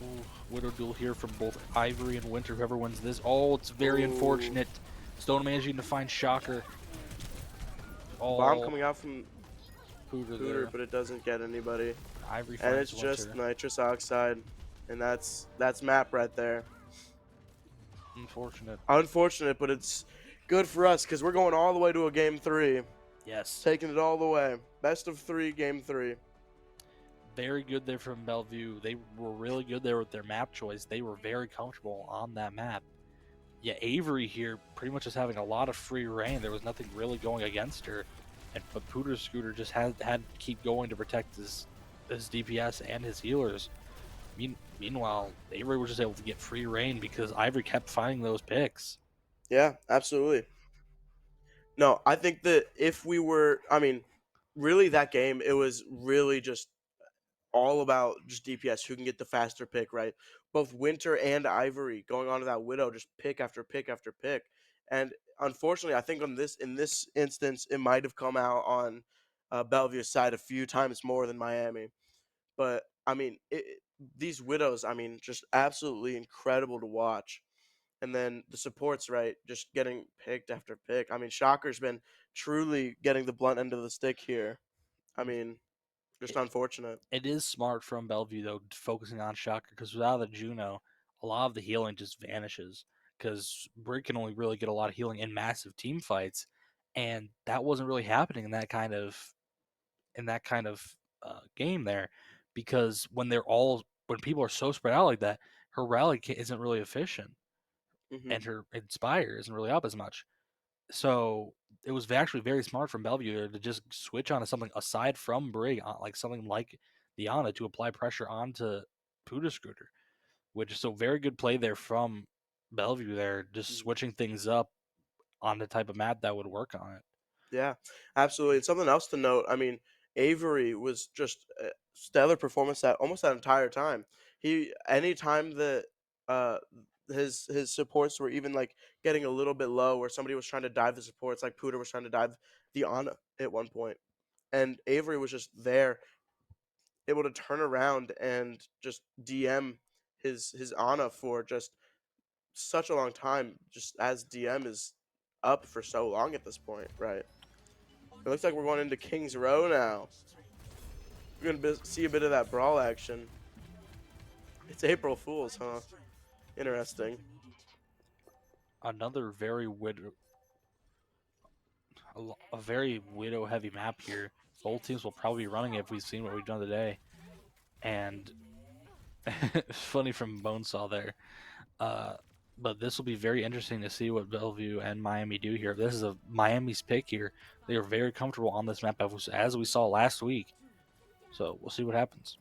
Ooh, Widow duel here from both Ivory and Winter. Whoever wins this. Oh, it's very Ooh. unfortunate. Stone managing to find Shocker. Bomb Oh, coming out from Pooter Hooter, there. but it doesn't get anybody. Ivory And finds it's just Winter. nitrous oxide. And that's map right there. Unfortunate. Unfortunate, but it's good for us because we're going all the way to a game 3. Yes. Taking it all the way. Best of 3, game 3. Very good there from Bellevue. They were really good there with their map choice. They were very comfortable on that map. Yeah, Avery here pretty much is having a lot of free reign. There was nothing really going against her. But Pooter Scooter just had to keep going to protect his DPS and his healers. Meanwhile, Avery was just able to get free reign because Ivory kept finding those picks. Yeah, absolutely. No, I think that if we were, I mean, really that game, it was really just all about just DPS who can get the faster pick, right? Both Winter and Ivory going on to that Widow, just pick after pick after pick. And unfortunately, I think on this in this instance, it might have come out on Bellevue's side a few times more than Miami. But I mean, these Widows, I mean, just absolutely incredible to watch. And then the supports, right, just getting picked after pick. I mean, Shocker's been truly getting the blunt end of the stick here. I mean, just It, unfortunate. it is smart from Bellevue though, focusing on Shocker because without the Juno, a lot of the healing just vanishes. Because Brig can only really get a lot of healing in massive team fights, and that wasn't really happening in that kind of game there. Because when people are so spread out like that, her rally isn't really efficient, Hmm. and her inspire isn't really up as much. So it was actually very smart from Bellevue to just switch onto something aside from Brig, like something like Diana, to apply pressure onto Puda Scooter, which is so very good play there from Bellevue there, just switching things up on the type of map that would work on it. Yeah, absolutely. And something else to note, I mean, Avery was just a stellar performance that almost that entire time. He anytime that uh his supports were even like getting a little bit low or somebody was trying to dive the supports, like Pooter was trying to dive the Ana at one point. And Avery was just there, able to turn around and just DM his Ana for just such a long time, just as DM is up for so long at this point, right? It looks like we're going into King's Row now. We're gonna see a bit of that brawl action. It's April Fools, huh? Interesting. Another a very widow heavy map here. Both teams will probably be running it if we've seen what we've done today. And funny from Bonesaw there. Uh, but this will be very interesting to see what Bellevue and Miami do here. This is a Miami's pick here. They are very comfortable on this map as we saw last week. So we'll see what happens.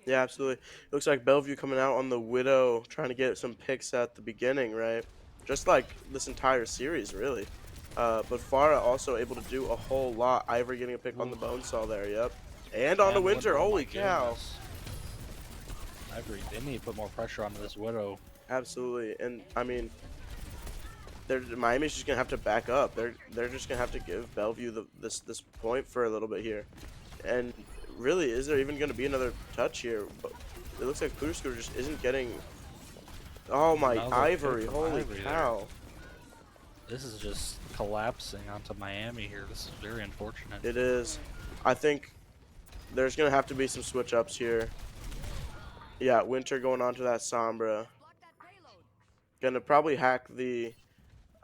Yeah, absolutely. Looks like Bellevue coming out on the Widow, trying to get some picks at the beginning, right? Just like this entire series, really. But Farah also able to do a whole lot. Ivory getting a pick on the Ooh, Bonesaw there, yep. And on the and Winter, oh my holy cow. goodness. Ivory, they need to put more pressure onto this Widow. Absolutely. And I mean, Miami's just gonna have to back up. They're just gonna have to give Bellevue this point for a little bit here. And really, is there even gonna be another touch here? But it looks like Pooter Scooter just isn't getting. Oh my Another pick Ivory! from Holy Ivory there. cow! This is just collapsing onto Miami here. This is very unfortunate. It is. I think there's gonna have to be some switch ups here. Yeah, Winter going on to that Sombra. Gonna probably hack the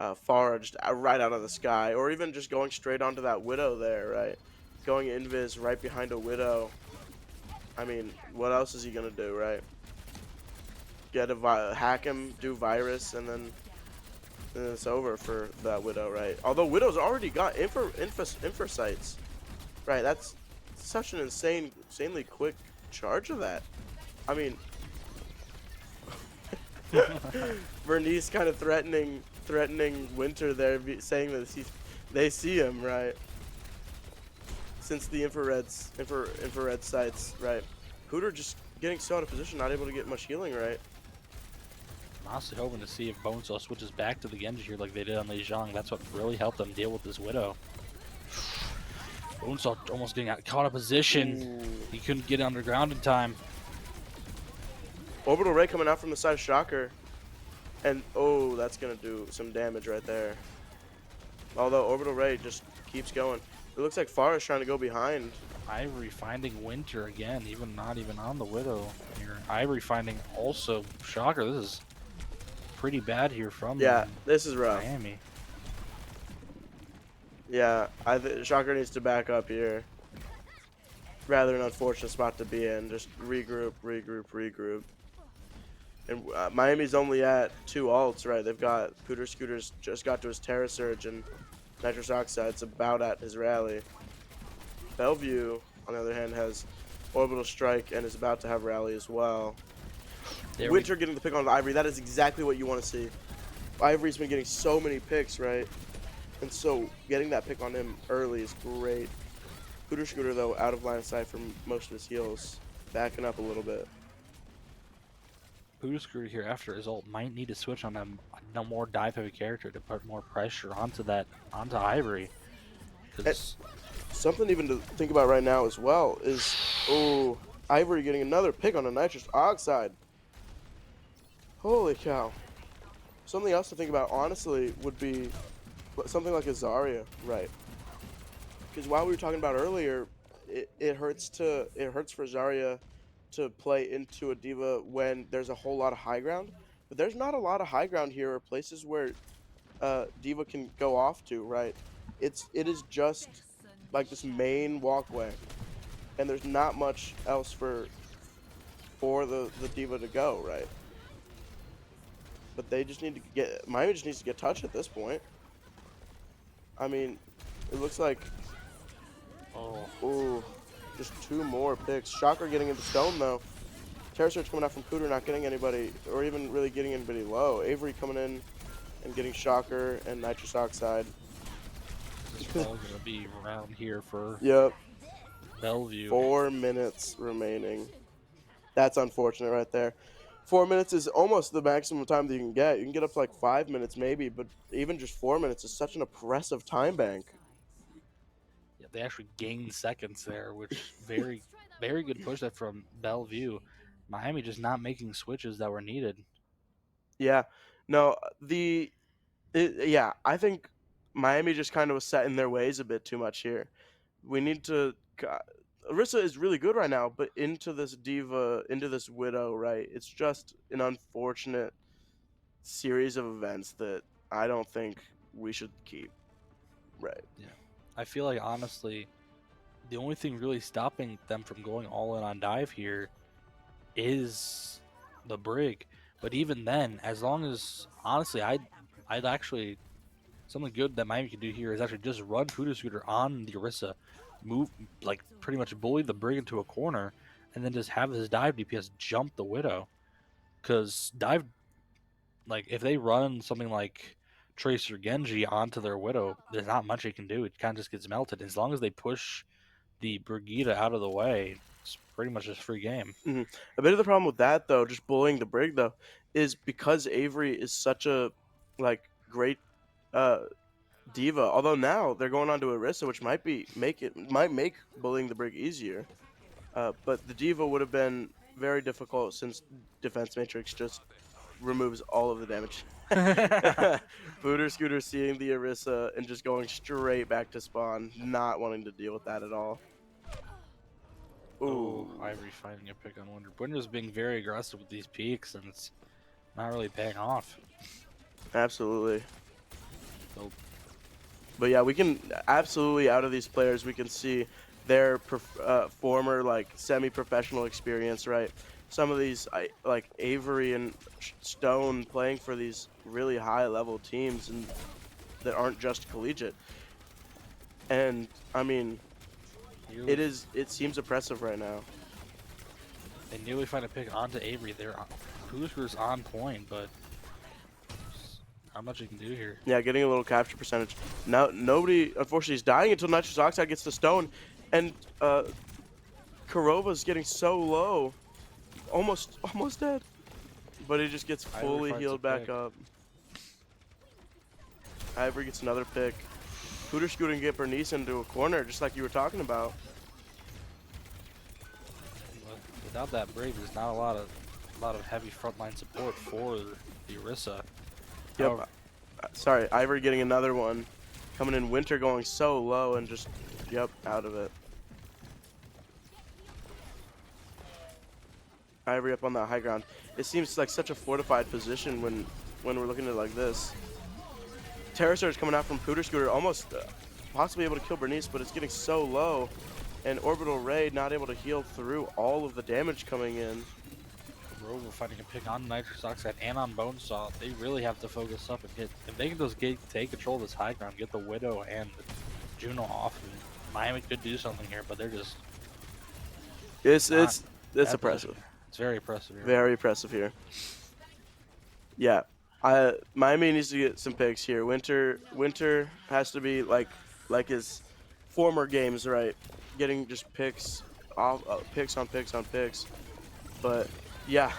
Pharah just right out of the sky, or even just going straight onto that Widow there, right? Going invis right behind a Widow. I mean, what else is he gonna do, right? Hack him, do virus, and then it's over for that Widow, right? Although Widow's already got infra sights, right? That's such an insanely quick charge of that. I mean, Bernice kind of threatening Winter there, saying that they see him, right? Since the infrared sights, right? Hooter just getting so out of position, not able to get much healing, right? I'm honestly hoping to see if Bonesaw switches back to the Genji here like they did on Lei Zhang. That's what really helped them deal with this Widow. Bonesaw almost getting caught out of position. Ooh. He couldn't get underground in time. Orbital Ray coming out from the side of Shocker. And, oh, that's going to do some damage right there. Although Orbital Ray just keeps going. It looks like Farah is trying to go behind. Ivory finding Winter again, even not even on the Widow here. Ivory finding also Shocker. This is pretty bad here from Yeah, this is rough. Miami. Yeah, Shocker needs to back up here. Rather an unfortunate spot to be in. Just regroup, regroup, regroup. And Miami's only at 2 ults, right? They've got Pooter Scooter's just got to his Terra Surge, and Nitrous Oxide's about at his rally. Bellevue, on the other hand, has Orbital Strike and is about to have rally as well. Winter getting the pick on Ivory, that is exactly what you want to see. Ivory's been getting so many picks, right? And so getting that pick on him early is great. Pooter Scooter, though, out of line of sight from most of his heals, backing up a little bit. Pooter Scooter here after his ult might need to switch on a more dive heavy character to put more pressure onto Ivory. Something even to think about right now as well is, oh, Ivory getting another pick on a Nitrous Oxide. Holy cow. Something else to think about, honestly, would be something like a Zarya, right? Because while we were talking about earlier, it hurts for Zarya to play into a diva when there's a whole lot of high ground. But there's not a lot of high ground here or places where diva can go off to, right? It is just like this main walkway, and there's not much else for the diva to go, right? But they just need to Miami just needs to get touched at this point. I mean, it looks like, oh, just 2 more picks. Shocker getting into stone though. Terra Surge coming out from Cooter, not getting anybody, or even really getting anybody low. Avery coming in and getting Shocker and Nitrous Oxide. This is all going to be around here for Bellevue. 4 minutes remaining. That's unfortunate right there. 4 minutes is almost the maximum time that you can get. You can get up to like 5 minutes maybe, but even just 4 minutes is such an oppressive time bank. Yeah, they actually gained seconds there, which very, very good push that from Bellevue. Miami just not making switches that were needed. Yeah, no, I think Miami just kind of was set in their ways a bit too much here. We need to. Orisa is really good right now, but into this diva, into this Widow, right? It's just an unfortunate series of events that I don't think we should keep. Right. Yeah. I feel like, honestly, the only thing really stopping them from going all in on dive here is the brig. But even then, as long as, honestly, I'd actually, something good that Miami can do here is actually just run Pooter Scooter on the Orisa, move, like, pretty much bully the brig into a corner, and then just have his dive DPS jump the Widow. Because dive, like, if they run something like Tracer Genji onto their Widow, there's not much they can do. It kind of just gets melted. As long as they push the Brigida out of the way, it's pretty much just free game. Mm-hmm. A bit of the problem with that, though, just bullying the brig, though, is because Avery is such a great diva. Although now they're going on to Orisa, which might make bullying the brig easier. But the diva would have been very difficult since Defense Matrix just removes all of the damage. Booter Scooter seeing the Orisa and just going straight back to spawn, not wanting to deal with that at all. Ooh. Oh, Ivory finding a pick on Wonder. Winter's being very aggressive with these peaks, and it's not really paying off. Absolutely. So, but yeah, we can absolutely, out of these players, we can see their former like semi-professional experience, right? Some of these like Avery and Stone playing for these really high-level teams and that aren't just collegiate. And I mean, Nearly, it seems oppressive right now. they nearly find a pick onto Avery there. Hoosker's on point, but not much you can do here. Yeah, getting a little capture percentage. Now nobody unfortunately is dying until nitrous oxide gets the stone, and Kurova's getting so low, almost dead. But he just gets Ivory fully finds a healed back pick. up. Ivory gets another pick. Hooter Scooter can get Bernice into a corner, just like you were talking about. But without that Brave, there's not a lot of heavy frontline support for the Orisa. Yep. However, Sorry, Ivory getting another one. Coming in, Winter going so low and just, yep, out of it. Ivory up on that high ground. It seems like such a fortified position when we're looking at it like this. Terror Surge coming out from Pooter Scooter, almost possibly able to kill Bernice, but it's getting so low. And Orbital Ray not able to heal through all of the damage coming in. Rover finding a pick on Nitrous Oxide and on Bonesaw. They really have to focus up and get, if they can just take control of this high ground, get the Widow and the Juno off, and Miami could do something here, but they're just It's not it's in it's that position. oppressive. It's very impressive here. Very impressive here. Yeah. Miami needs to get some picks here. Winter has to be like his former games, right? Getting just picks off picks on picks on picks. But yeah,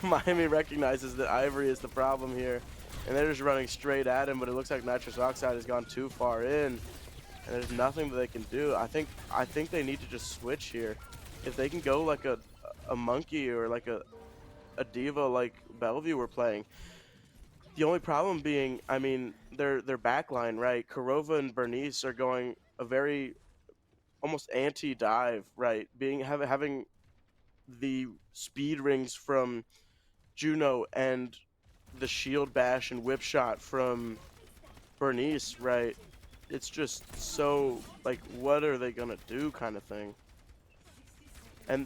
Miami recognizes that Ivory is the problem here, and they're just running straight at him. But it looks like nitrous oxide has gone too far in, and there's nothing that they can do. I think they need to just switch here. If they can go like a monkey or like a diva like Bellevue were playing. The only problem being, I mean, their backline, right? Kurova and Bernice are going a very almost anti-dive, right? Having the speed rings from Juno and the shield bash and whip shot from Bernice, right? It's just so like, what are they gonna do, kind of thing. And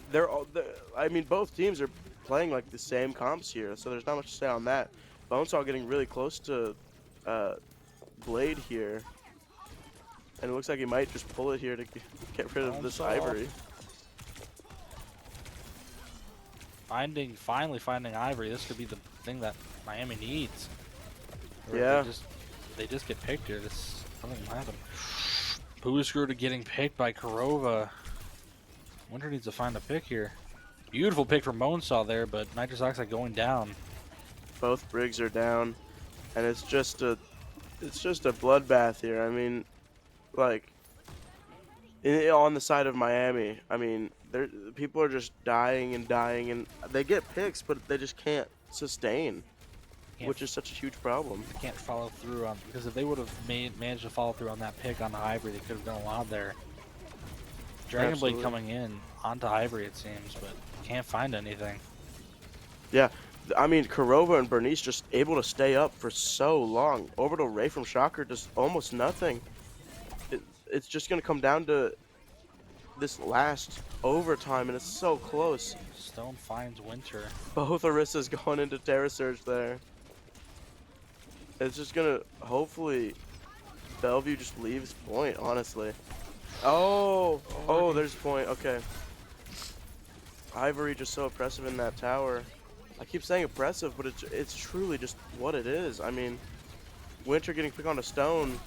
I mean, both teams are playing like the same comps here, so there's not much to say on that. Bonesaw getting really close to uh, Blade here, and it looks like he might just pull it here to get rid of this Bonesaw Ivory. finally finding Ivory. This could be the thing that Miami needs. Or if Yeah, they just get picked here. This something will happen. Boosker to getting picked by Kurova. Winter needs to find a pick here. Beautiful pick from Bonesaw there, but Nitrous Oxide going down. both Briggs are down, and it's just a bloodbath here. I mean, like on the side of Miami, I mean, people are just dying and dying, and they get picks, but they just can't sustain, Can't which is such a huge problem. can't follow through on, because if they would have managed to follow through on that pick on the Ivory, they could have done a lot there. Dragon Blade Absolutely. coming in onto Ivory, it seems, but can't find anything. Yeah, I mean, Kurova and Bernice just able to stay up for so long. Orbital Ray from Shocker does almost nothing. It's just going to come down to this last overtime, and it's so close. Stone finds Winter. Both Orissas going into Terra Surge there. It's just going to, hopefully, Bellevue just leaves point, honestly. Oh, there's point. Okay. Ivory just so oppressive in that tower. I keep saying oppressive, but it's truly just what it is. I mean, Winter getting picked on a stone.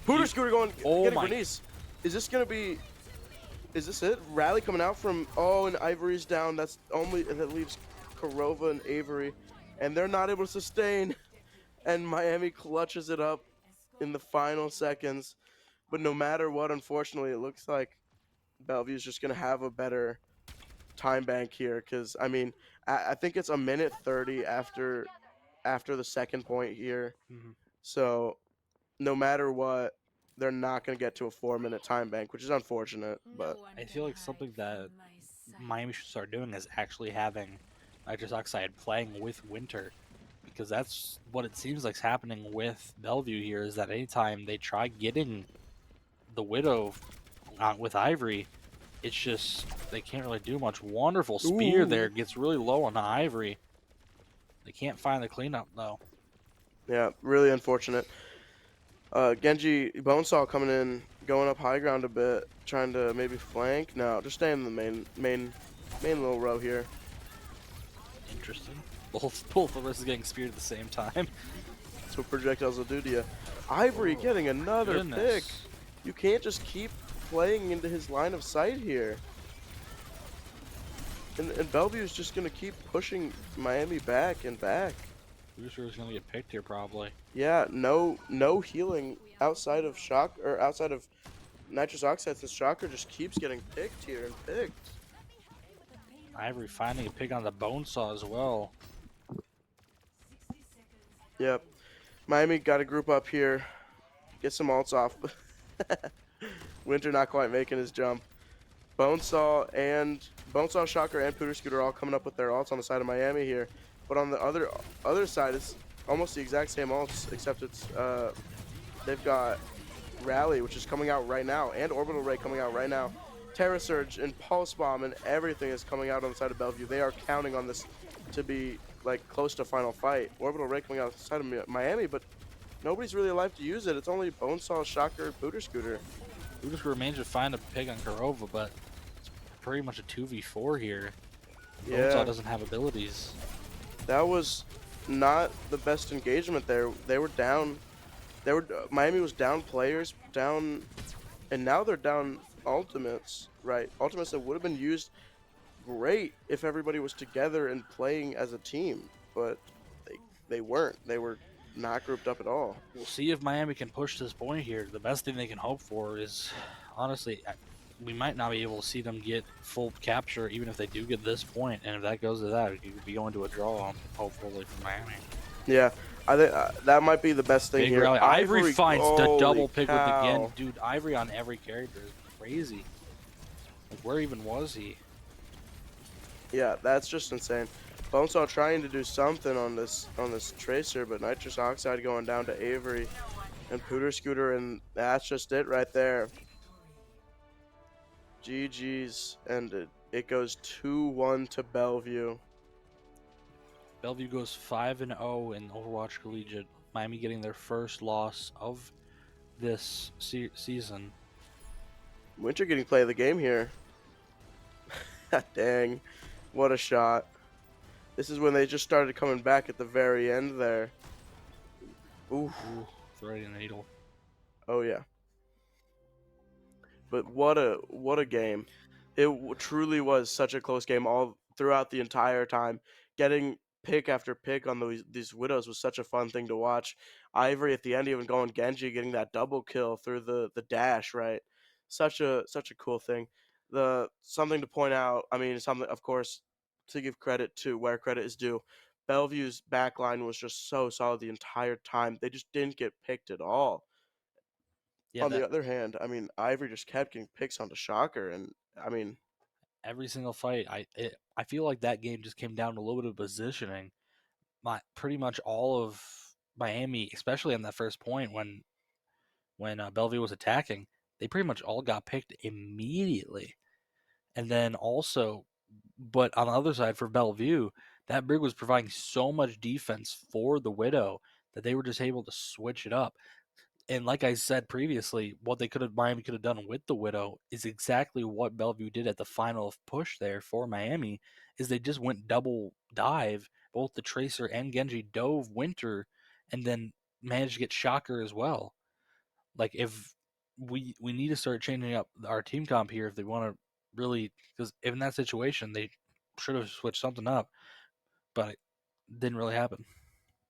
Pooter Scooter getting my. Bernice. Is this gonna be? Is this it? Rally coming out from. Oh, and Ivory's down. That leaves Kurova and Avery, and they're not able to sustain. And Miami clutches it up in the final seconds. But no matter what, unfortunately, it looks like Bellevue's just gonna have a better time bank here, because I mean, I think it's a minute 30 after the second point here. Mhm. So no matter what, they're not going to get to a 4-minute time bank, which is unfortunate. But I feel like something that Miami should start doing is actually having Nitrous Oxide playing with Winter, because that's what it seems like's happening with Bellevue here. Is that anytime they try getting the Widow with Ivory, it's just they can't really do much. Wonderful spear there, Ooh. gets really low on the Ivory. They can't find the cleanup though. Yeah, really unfortunate. Genji Bonesaw coming in, going up high ground a bit, trying to maybe flank. No, just stay in the main little row here. Interesting. Both of us is getting speared at the same time. That's what projectiles will do to you. Ivory Oh getting my another pick. goodness. You can't just keep playing into his line of sight here. And Bellevue is just going to keep pushing Miami back and back. Booster is gonna get picked here probably. Yeah, no healing outside of shock or outside of nitrous oxide since Shocker just keeps getting picked here and picked. Ivory finding a pick on the bone saw as well. Yep. Miami got to group up here, get some ults off. Winter not quite making his jump. Bonesaw, Shocker, and Pooter Scooter all coming up with their ults on the side of Miami here. But on the other side, it's almost the exact same ults, except it's they've got Rally, which is coming out right now, and Orbital Ray coming out right now. Terra Surge and Pulse Bomb and everything is coming out on the side of Bellevue. They are counting on this to be like close to final fight. Orbital Ray coming out on the side of Miami, but nobody's really alive to use it. It's only Bonesaw, Shocker, and Pooter Scooter. Booster remains to find a pick on Kurova, but it's pretty much a 2v4 here. Bone saw Yeah, doesn't have abilities. that was not the best engagement there. They were down. Miami was down players, down, and now they're down ultimates. Right, ultimates that would have been used great if everybody was together and playing as a team, but they they weren't. They were not grouped up at all. We'll see if Miami can push this point here. The best thing they can hope for is, honestly, we might not be able to see them get full capture even if they do get this point. And if that goes to that, it could be going to a draw, hopefully, for Miami. Yeah, I think that might be the best thing Big here. rally. Ivory finds the Holy double pick with the cow. Gen. Dude, Ivory on every character is crazy. Like, where even was he? Yeah, that's just insane. Bonesaw trying to do something on this tracer, but nitrous oxide going down to Avery and Pooter Scooter, and that's just it right there. GG's ended. It goes 2-1 to Bellevue. Bellevue goes 5-0 in Overwatch Collegiate. Miami getting their first loss of this season. Winter getting play of the game here. Dang, what a shot. This is when they just started coming back at the very end there. Ooh, Ooh, threading the needle. oh yeah. But what a game. It truly was such a close game all throughout the entire time. Getting pick after pick on these widows was such a fun thing to watch. Ivory at the end even going Genji, getting that double kill through the dash, right? Such a cool thing. The something to point out, I mean, something of course to give credit to where credit is due. Bellevue's backline was just so solid the entire time. They just didn't get picked at all. Yeah, On the that other hand, I mean, Ivory just kept getting picks onto Shocker, and I mean, every single fight, I feel like that game just came down to a little bit of positioning. Pretty much all of Miami, especially on that first point when Bellevue was attacking, they pretty much all got picked immediately. And then also, but on the other side for Bellevue, that brig was providing so much defense for the Widow that they were just able to switch it up. And like I said previously, what Miami could have done with the Widow is exactly what Bellevue did at the final push there for Miami. Is they just went double dive, both the Tracer and Genji dove Winter, and then managed to get Shocker as well. Like if we need to start changing up our team comp here if they want to really, because in that situation they should have switched something up, but it didn't really happen.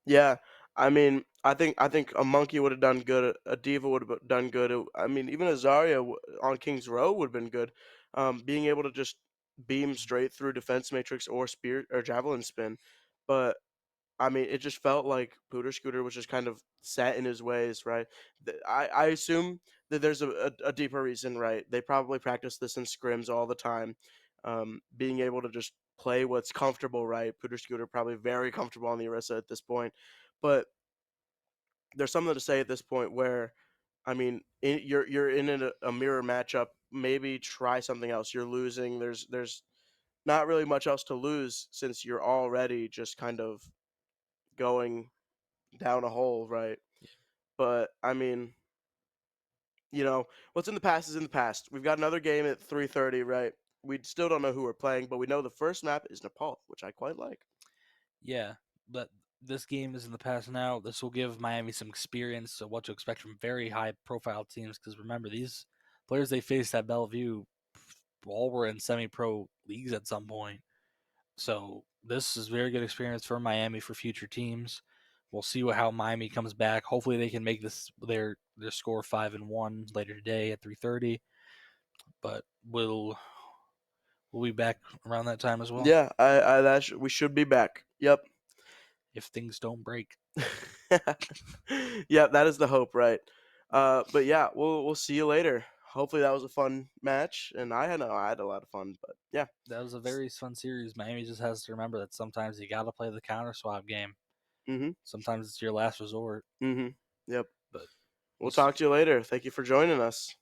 yeah, I mean, I think a Monkey would have done good, a Diva would have done good. I mean, even a Zarya on King's Row would have been good. Being able to just beam straight through defense matrix or spear or javelin spin, but I mean, it just felt like Pooter Scooter was just kind of set in his ways, right? I assume that there's a deeper reason, right? They probably practice this in scrims all the time. Being able to just play what's comfortable, right? Pooter Scooter probably very comfortable on the Orisa at this point. But there's something to say at this point where, I mean, you're in a mirror matchup maybe try something else. You're losing. There's not really much else to lose since you're already just kind of going down a hole, right? But I mean, what's in the past is in the past. We've got another game at 3:30, right? We still don't know who we're playing, but we know the first map is Nepal, which I quite like. Yeah, but this game is in the past now. This will give Miami some experience of what to expect from very high-profile teams. Because remember, these players they faced at Bellevue all were in semi-pro leagues at some point. So this is very good experience for Miami for future teams. We'll see how Miami comes back. Hopefully, they can make this their score 5-1 later today at 3:30. But we'll be back around that time as well Yeah, we should be back. Yep. if things don't break. Yeah, that is the hope, right? But yeah, we'll see you later. Hopefully that was a fun match, and I had a lot of fun. But yeah, That was a very fun series. Miami just has to remember that sometimes you got to play the counter swap game. mhm, Sometimes it's your last resort. mhm, yep. But We'll we'll see. talk to you later. Thank you for joining us.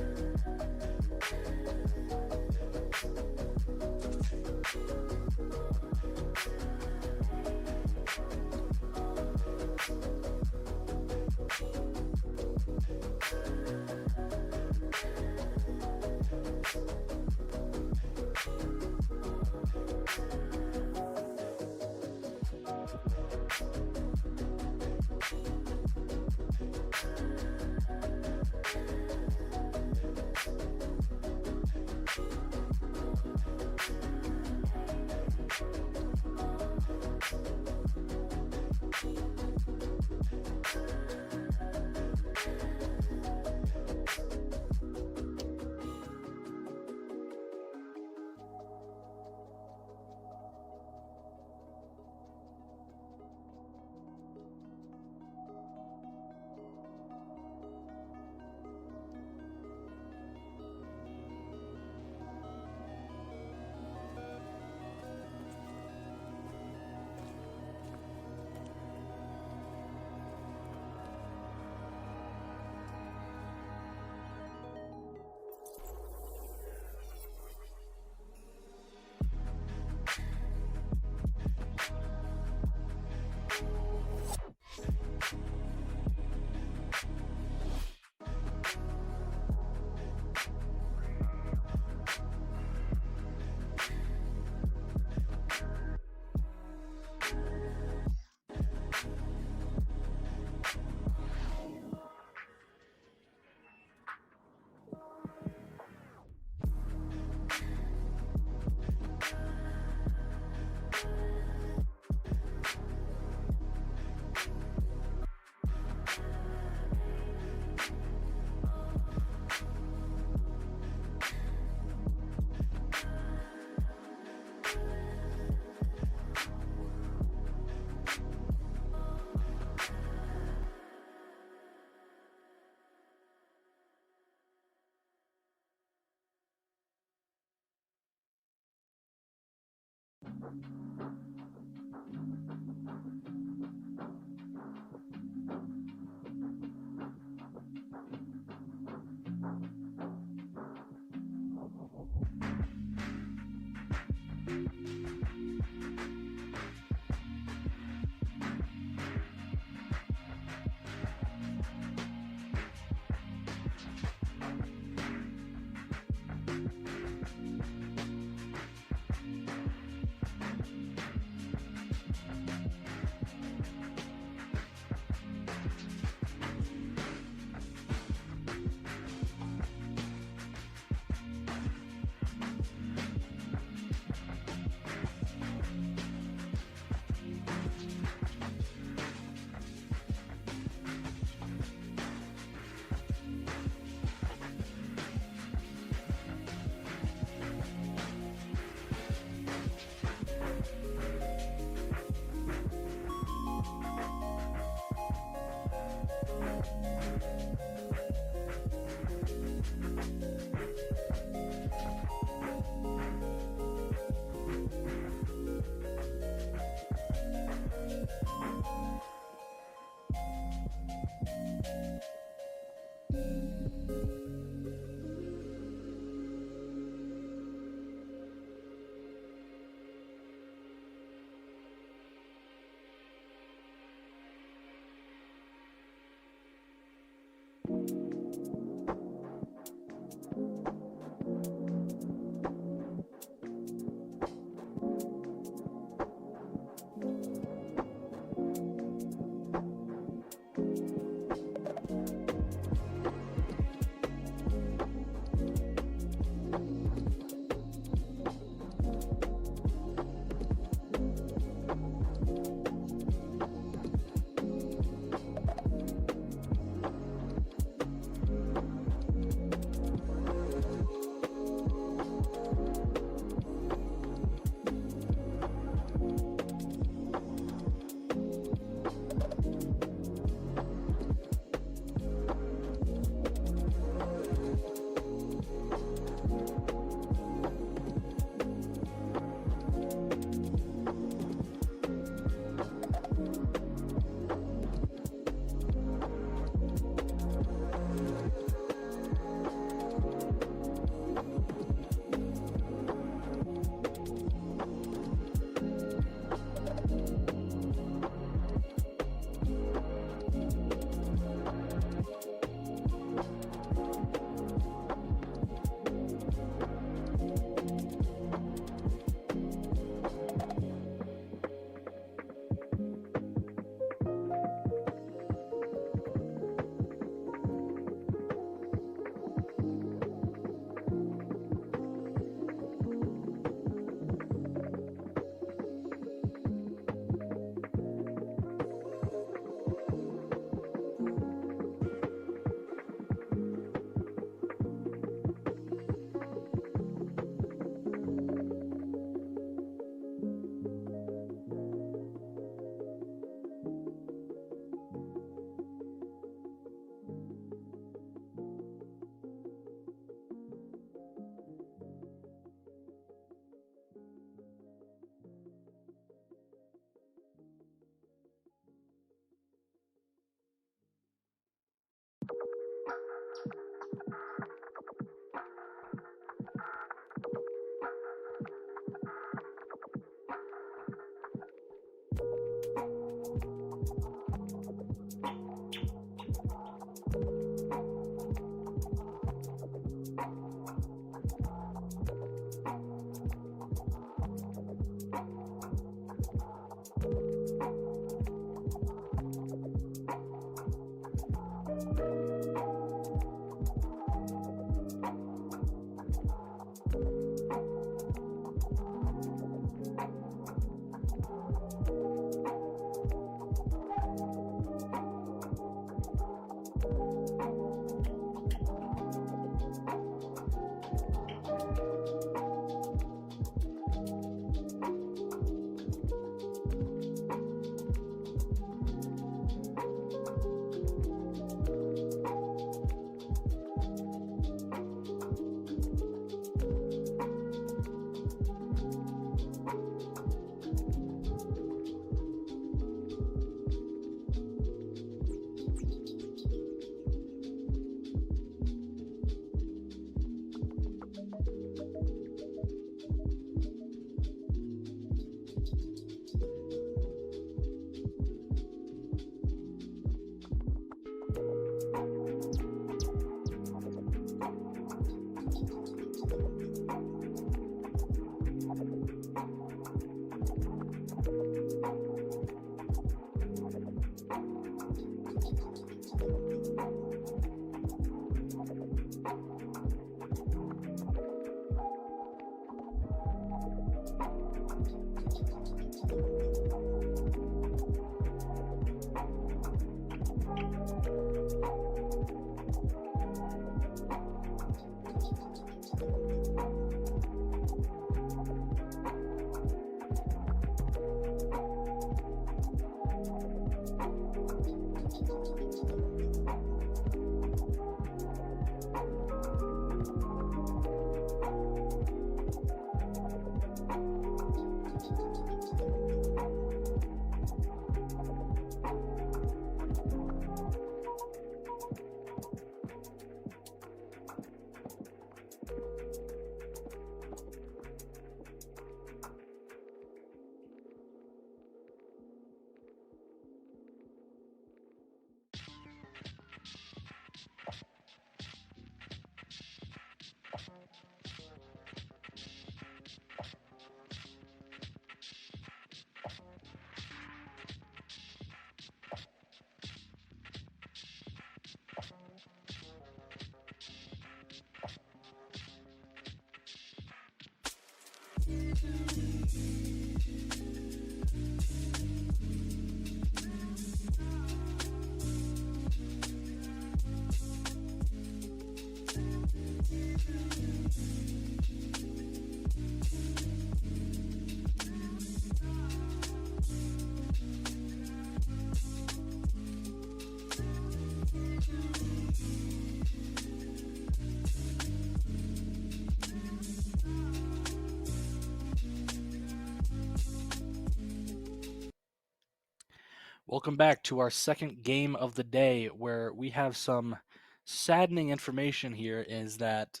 Welcome back to our second game of the day, where we have some saddening information here. Is that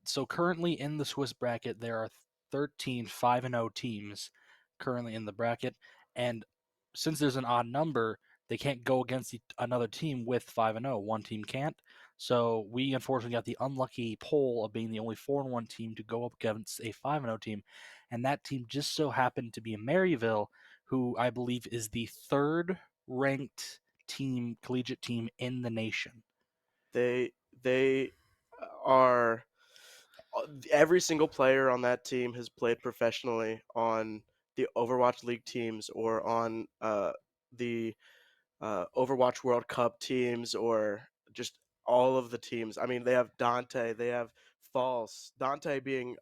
so currently in the Swiss bracket, there are 13 5-0 teams currently in the bracket. And since there's an odd number, they can't go against another team with 5-0. One team can't. So we unfortunately got the unlucky poll of being the only 4-1 team to go up against a 5-0 team. And that team just so happened to be Maryville, who I believe is the third ranked team, collegiate team in the nation. They are every single player on that team has played professionally on the Overwatch League teams or on the Overwatch World Cup teams or just all of the teams. I mean, they have Dante, they have False. Dante being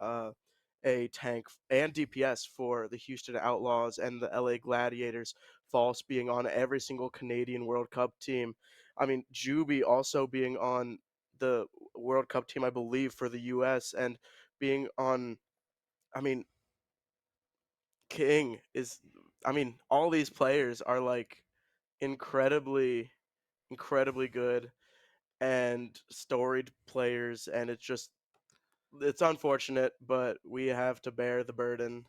a tank and DPS for the Houston Outlaws and the LA Gladiators. False being on every single Canadian World Cup team. I mean, Juby also being on the World Cup team, I believe, for the US and being on. I mean, King is. I mean, all these players are like incredibly good and storied players, and it's unfortunate, but we have to bear the burden.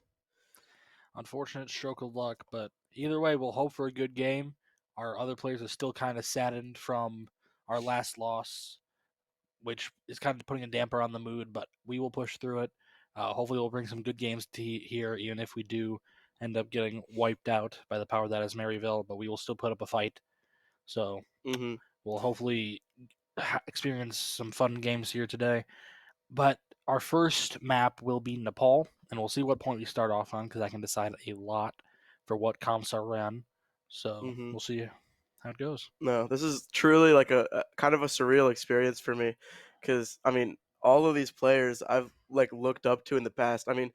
Unfortunate stroke of luck, but either way, we'll hope for a good game. Our other players are still kind of saddened from our last loss, which is kind of putting a damper on the mood, but we will push through it. Hopefully, we'll bring some good games to here, even if we do end up getting wiped out by the power that is Maryville, but we will still put up a fight. So Hmm. we'll hopefully experience some fun games here today. But our first map will be Nepal, and we'll see what point we start off on because I can decide a lot for what comps are ran. So Hmm. we'll see how it goes. No, this is truly like a kind of a surreal experience for me, because I mean, all of these players I've like looked up to in the past. I mean,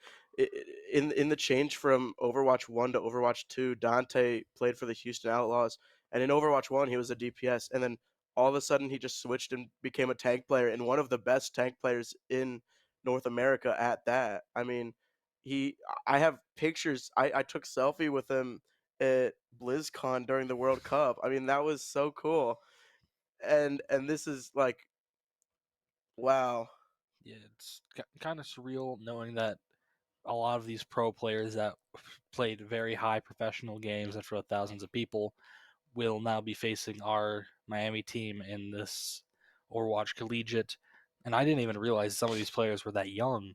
in the change from Overwatch 1 to Overwatch 2, Dante played for the Houston Outlaws, and in Overwatch 1 he was a DPS, and then all of a sudden he just switched and became a tank player and one of the best tank players in North America at that. I mean, he I have pictures. I took selfie with him at BlizzCon during the World Cup. I mean, that was so cool. And this is like, wow. Yeah, it's kind of surreal knowing that a lot of these pro players that played very high professional games in front of thousands of people will now be facing our Miami team in this Overwatch Collegiate. And I didn't even realize some of these players were that young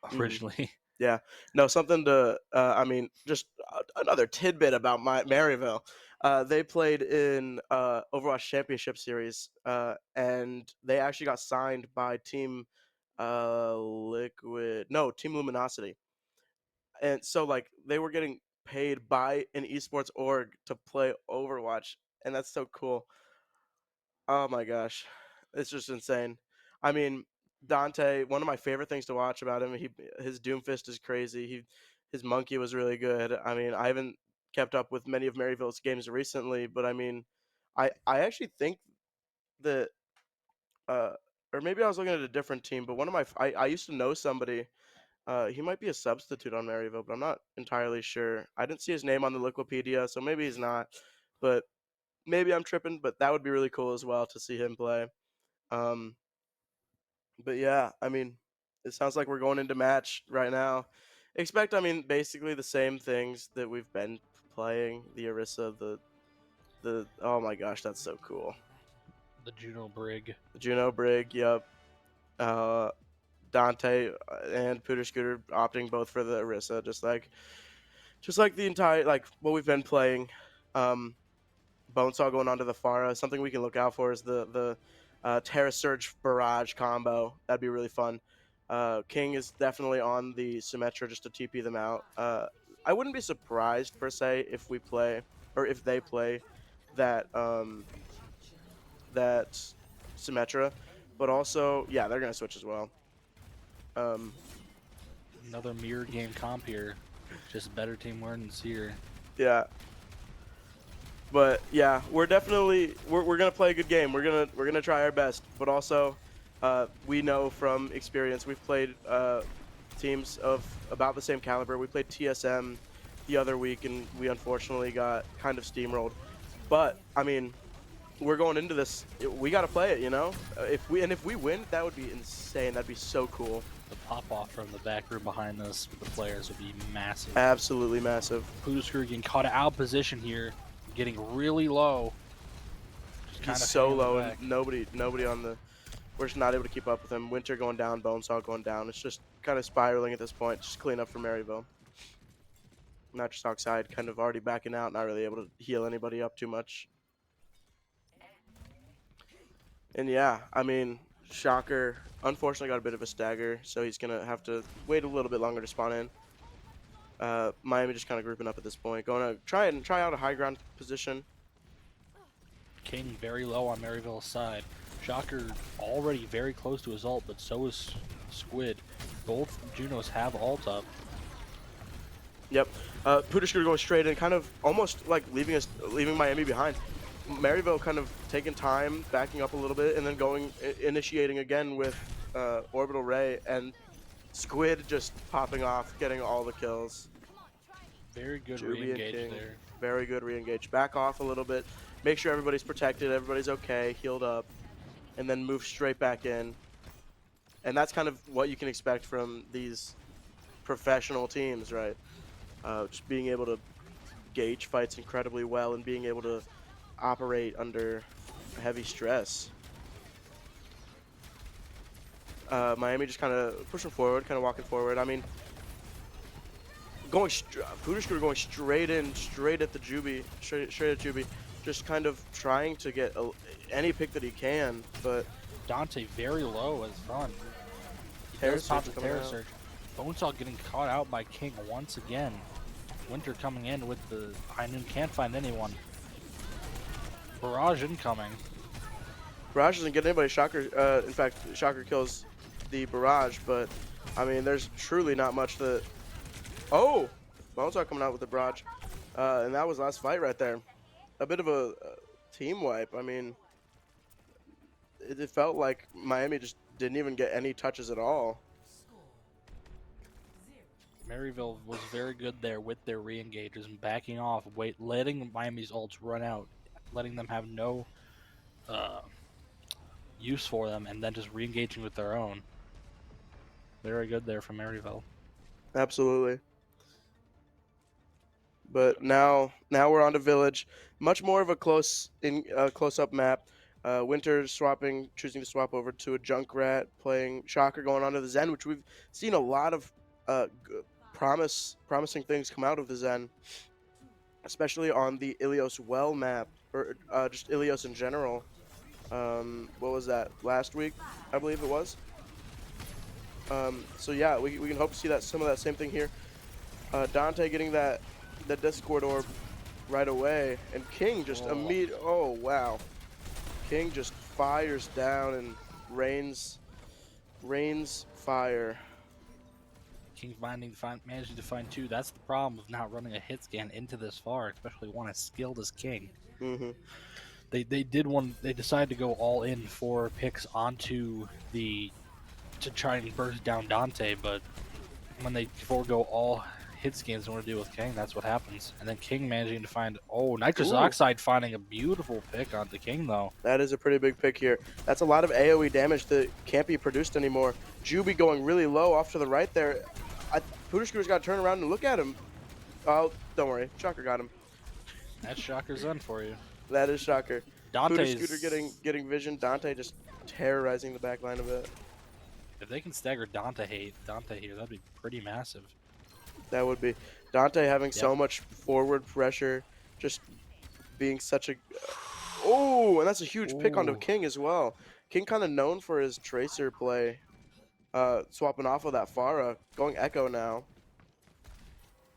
Hmm. originally. Yeah. No, something to. I mean, just another tidbit about my Maryville. They played in Overwatch Championship Series, and they actually got signed by Team Liquid. No, Team Luminosity. And so like they were getting paid by an esports org to play Overwatch, and that's so cool. Oh my gosh, it's just insane. I mean, Dante, one of my favorite things to watch about him, his Doomfist is crazy. His monkey was really good. I mean, I haven't kept up with many of Maryville's games recently, but I mean, I actually think that uh or maybe I was looking at a different team, but one of my I used to know somebody. He might be a substitute on Maryville, but I'm not entirely sure. I didn't see his name on the Wikipedia, so maybe he's not. But maybe I'm tripping. But that would be really cool as well to see him play. Um, but yeah, I mean, it sounds like we're going into match right now. Expect, I mean, basically the same things that we've been playing. The Orisa, the oh my gosh, that's so cool. The Juno Brig. The Juno Brig, yep. Uh, Dante and Pooter Scooter opting both for the Orisa, just like the entire like what we've been playing. Um, Bonesaw going on to the Pharah. Something we can look out for is the Terra Surge Barrage combo. That'd be really fun. King is definitely on the Symmetra just to TP them out. I wouldn't be surprised per se if we play or if they play that that Symmetra, but also yeah, they're gonna switch as well. Um, Another mirror game comp here. Just better team wins here. yeah, but yeah, we're gonna play a good game. We're gonna try our best, but also we know from experience we've played teams of about the same caliber. We played TSM the other week, and we unfortunately got kind of steamrolled. But I mean, we're going into this. We got to play it, you know. If we win, that would be insane. That'd be so cool. The pop off from the back room behind us with the players would be massive. Absolutely massive. Pooskru getting caught out of position here, getting really low. Just He's kind of so hanging low, and back. nobody on the. We're just not able to keep up with him. Winter going down, Bonesaw going down. It's just kind of spiraling at this point. Just clean up for Maryville. Not just outside, kind of already backing out, not really able to heal anybody up too much. And yeah, I mean, Shocker unfortunately got a bit of a stagger, so he's gonna have to wait a little bit longer to spawn in. Miami just kind of grouping up at this point, going to try out a high ground position. King very low on Maryville's side. Shocker already very close to his ult, but so is Squid. Both Junos have ult up. Yep. Pudishkur going straight in, kind of almost like leaving Miami behind. Maryville kind of taking time, backing up a little bit, and then initiating again with Orbital Ray, and Squid just popping off, getting all the kills. Very good Juby and re-engage King, there. very good re-engage. Back off a little bit, make sure everybody's protected, everybody's okay, healed up, and then move straight back in. And that's kind of what you can expect from these professional teams, right? Just being able to gauge fights incredibly well and being able to operate under heavy stress. Miami just kind of pushing forward, kind of walking forward. I mean, Pudishkur going straight in, straight at the Juby, straight at Juby, just kind of trying to get any pick that he can, but Dante very low as front. He Terror does pop Surge the coming Terror out. Surge. Bonesaw getting caught out by King once again. Winter coming in with the High Noon, can't find anyone. Barrage incoming. Barrage doesn't get anybody. Shocker, in fact, Shocker kills the Barrage, but I mean, there's truly not much that. Oh, Bonesaw coming out with the Barrage, and that was last fight right there. A bit of a team wipe. I mean, it felt like Miami just didn't even get any touches at all. Maryville was very good there with their re-engages and backing off, letting Miami's ults run out, letting them have no use for them, and then just re-engaging with their own. Very good there from Maryville. Absolutely. But now we're on to Village. Much more of a close up map. Winter choosing to swap over to a Junkrat, playing Shocker going on to the Zen, which we've seen a lot of promising things come out of the Zen, especially on the Ilios Well map, or just Ilios in general. What was that, last week? I believe it was. So yeah, we can hope to see some of that same thing here. Dante getting the Discord orb right away, and King just oh wow, King just fires down and rains fire. King managing to find two. That's the problem with not running a hit scan into this far, especially one as skilled as King. Mm-hmm. They decided to go all in for picks onto to try and burst down Dante, but when they forego all hit scans in order to deal with King, that's what happens. And then King managing to find Nitrous Oxide finding a beautiful pick onto King though. That is a pretty big pick here. That's a lot of AoE damage that can't be produced anymore. Juby going really low off to the right there. Pudishkur's got to turn around and look at him. Oh, don't worry, Shocker got him. That's Shocker's Zen for you. That is Shocker. Dante's Pudishkur getting vision. Dante just terrorizing the back line of it. If they can stagger Dante here, that'd be pretty massive. That would be. Dante having so much forward pressure, just being such a. Oh, and that's a huge pick onto King as well. King kind of known for his Tracer play. swapping off of that Pharah, going Echo now.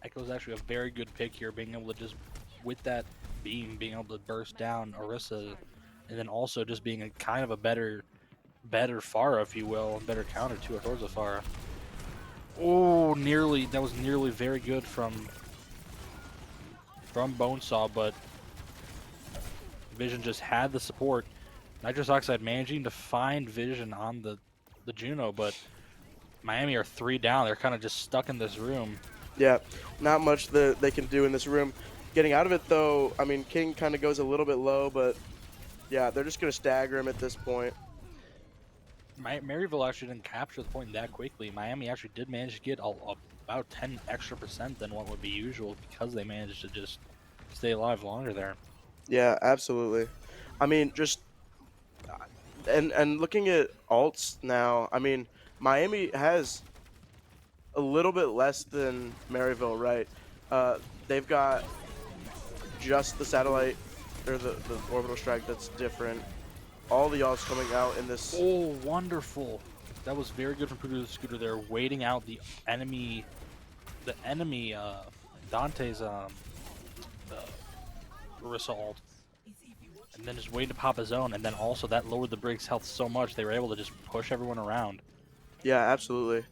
Echo's actually a very good pick here, being able to just, with that beam, being able to burst down Orisa, and then also just being a kind of a better Pharah, if you will, better counter to it towards the Pharah. Oh, nearly, that was nearly very good from Bonesaw, but Vision just had the support. Nitrous Oxide managing to find Vision on the Juno, but Miami are 3 down. They're kind of just stuck in this room. Yeah, not much that they can do in this room. Getting out of it, though, I mean, King kind of goes a little bit low, but yeah, they're just going to stagger him at this point. Maryville actually didn't capture the point that quickly. Miami actually did manage to get about 10 extra % than what would be usual because they managed to just stay alive longer there. Yeah, absolutely. I mean, just and looking at alts now, I mean, Miami has a little bit less than Maryville, right? They've got just the satellite or the orbital strike that's different. All the alts coming out in this. Oh, wonderful. That was very good from Poodoo the Scooter there, waiting out the enemy, Dante's Orisa ult. And then just waiting to pop his own, and then also that lowered the Brig's health so much they were able to just push everyone around. Yeah, absolutely.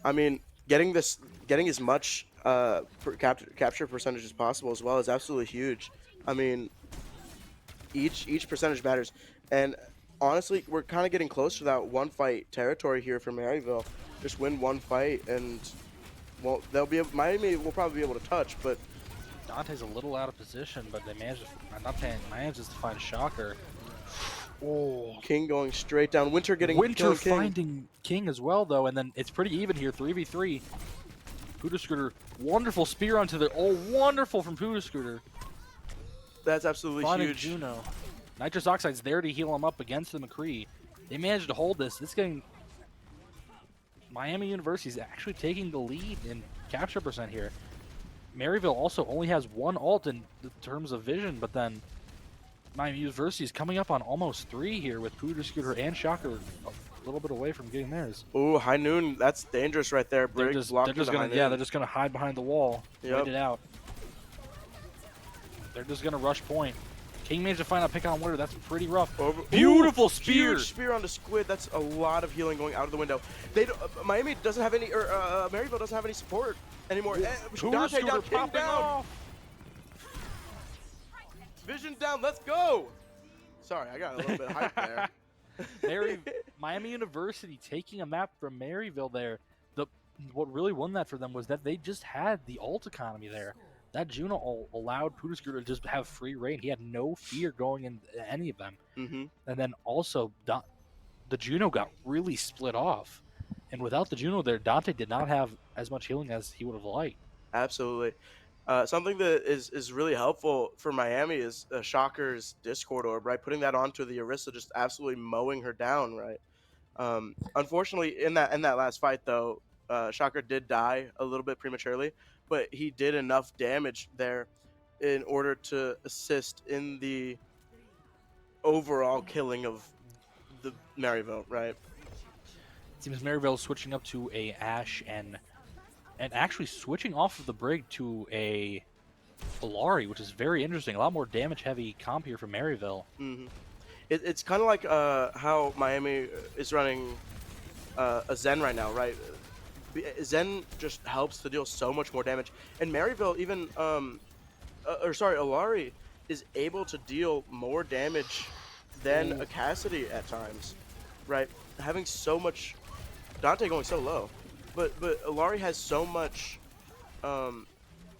I mean, getting as much capture percentage as possible as well is absolutely huge. I mean, each percentage matters, and honestly, we're kind of getting close to that one fight territory here for Maryville. Just win one fight, and well, Miami will probably be able to touch, but Dante's a little out of position, but they managed to, Dante manages to find Shocker. Oh, King going straight down. Winter Winter King. finding King as well, though, and then it's pretty even here, 3v3. Poodoo Scooter, wonderful spear onto the, oh, wonderful from Poodoo Scooter. That's absolutely Finding huge. Juno. Nitrous Oxide's there to heal him up against the McCree. They managed to hold this. This getting Miami University is actually taking the lead in capture % here. Maryville also only has one ult in terms of vision, but then Miami University is coming up on almost 3 here with Poodoo Scooter and Shocker a little bit away from getting theirs. Ooh, High Noon, that's dangerous right there. They're just gonna hide behind the wall, wait it out. They're just gonna rush point. King managed to find a pick on Winter. That's pretty rough. Beautiful spear. Huge spear onto Squid. That's a lot of healing going out of the window. They Miami doesn't have any, or Maryville doesn't have any support anymore. Dante down, King down. Off. Vision down. Let's go. Sorry, I got a little bit hyped there. Miami University taking a map from Maryville there. What really won that for them was that they just had the ult economy there. That Juno ult allowed Poodoo Scooter to just have free reign. He had no fear going in any of them. Mm-hmm. And then also, the Juno got really split off. And without the Juno there, Dante did not have as much healing as he would have liked. Absolutely. Something that is really helpful for Miami is Shocker's Discord Orb, right? Putting that onto the Orisa, just absolutely mowing her down, right? Unfortunately, in that last fight, though, Shocker did die a little bit prematurely, but he did enough damage there in order to assist in the overall killing of the Maryville, right? It seems Maryville is switching up to a Ashe and actually switching off of the Brig to a Polari, which is very interesting. A lot more damage-heavy comp here from Maryville. Mm-hmm. It's kind of like how Miami is running a Zen right now, right? Zen just helps to deal so much more damage, and Maryville even, Alari is able to deal more damage than a Cassidy at times, right? Having so much, Dante going so low, but Alari has so much,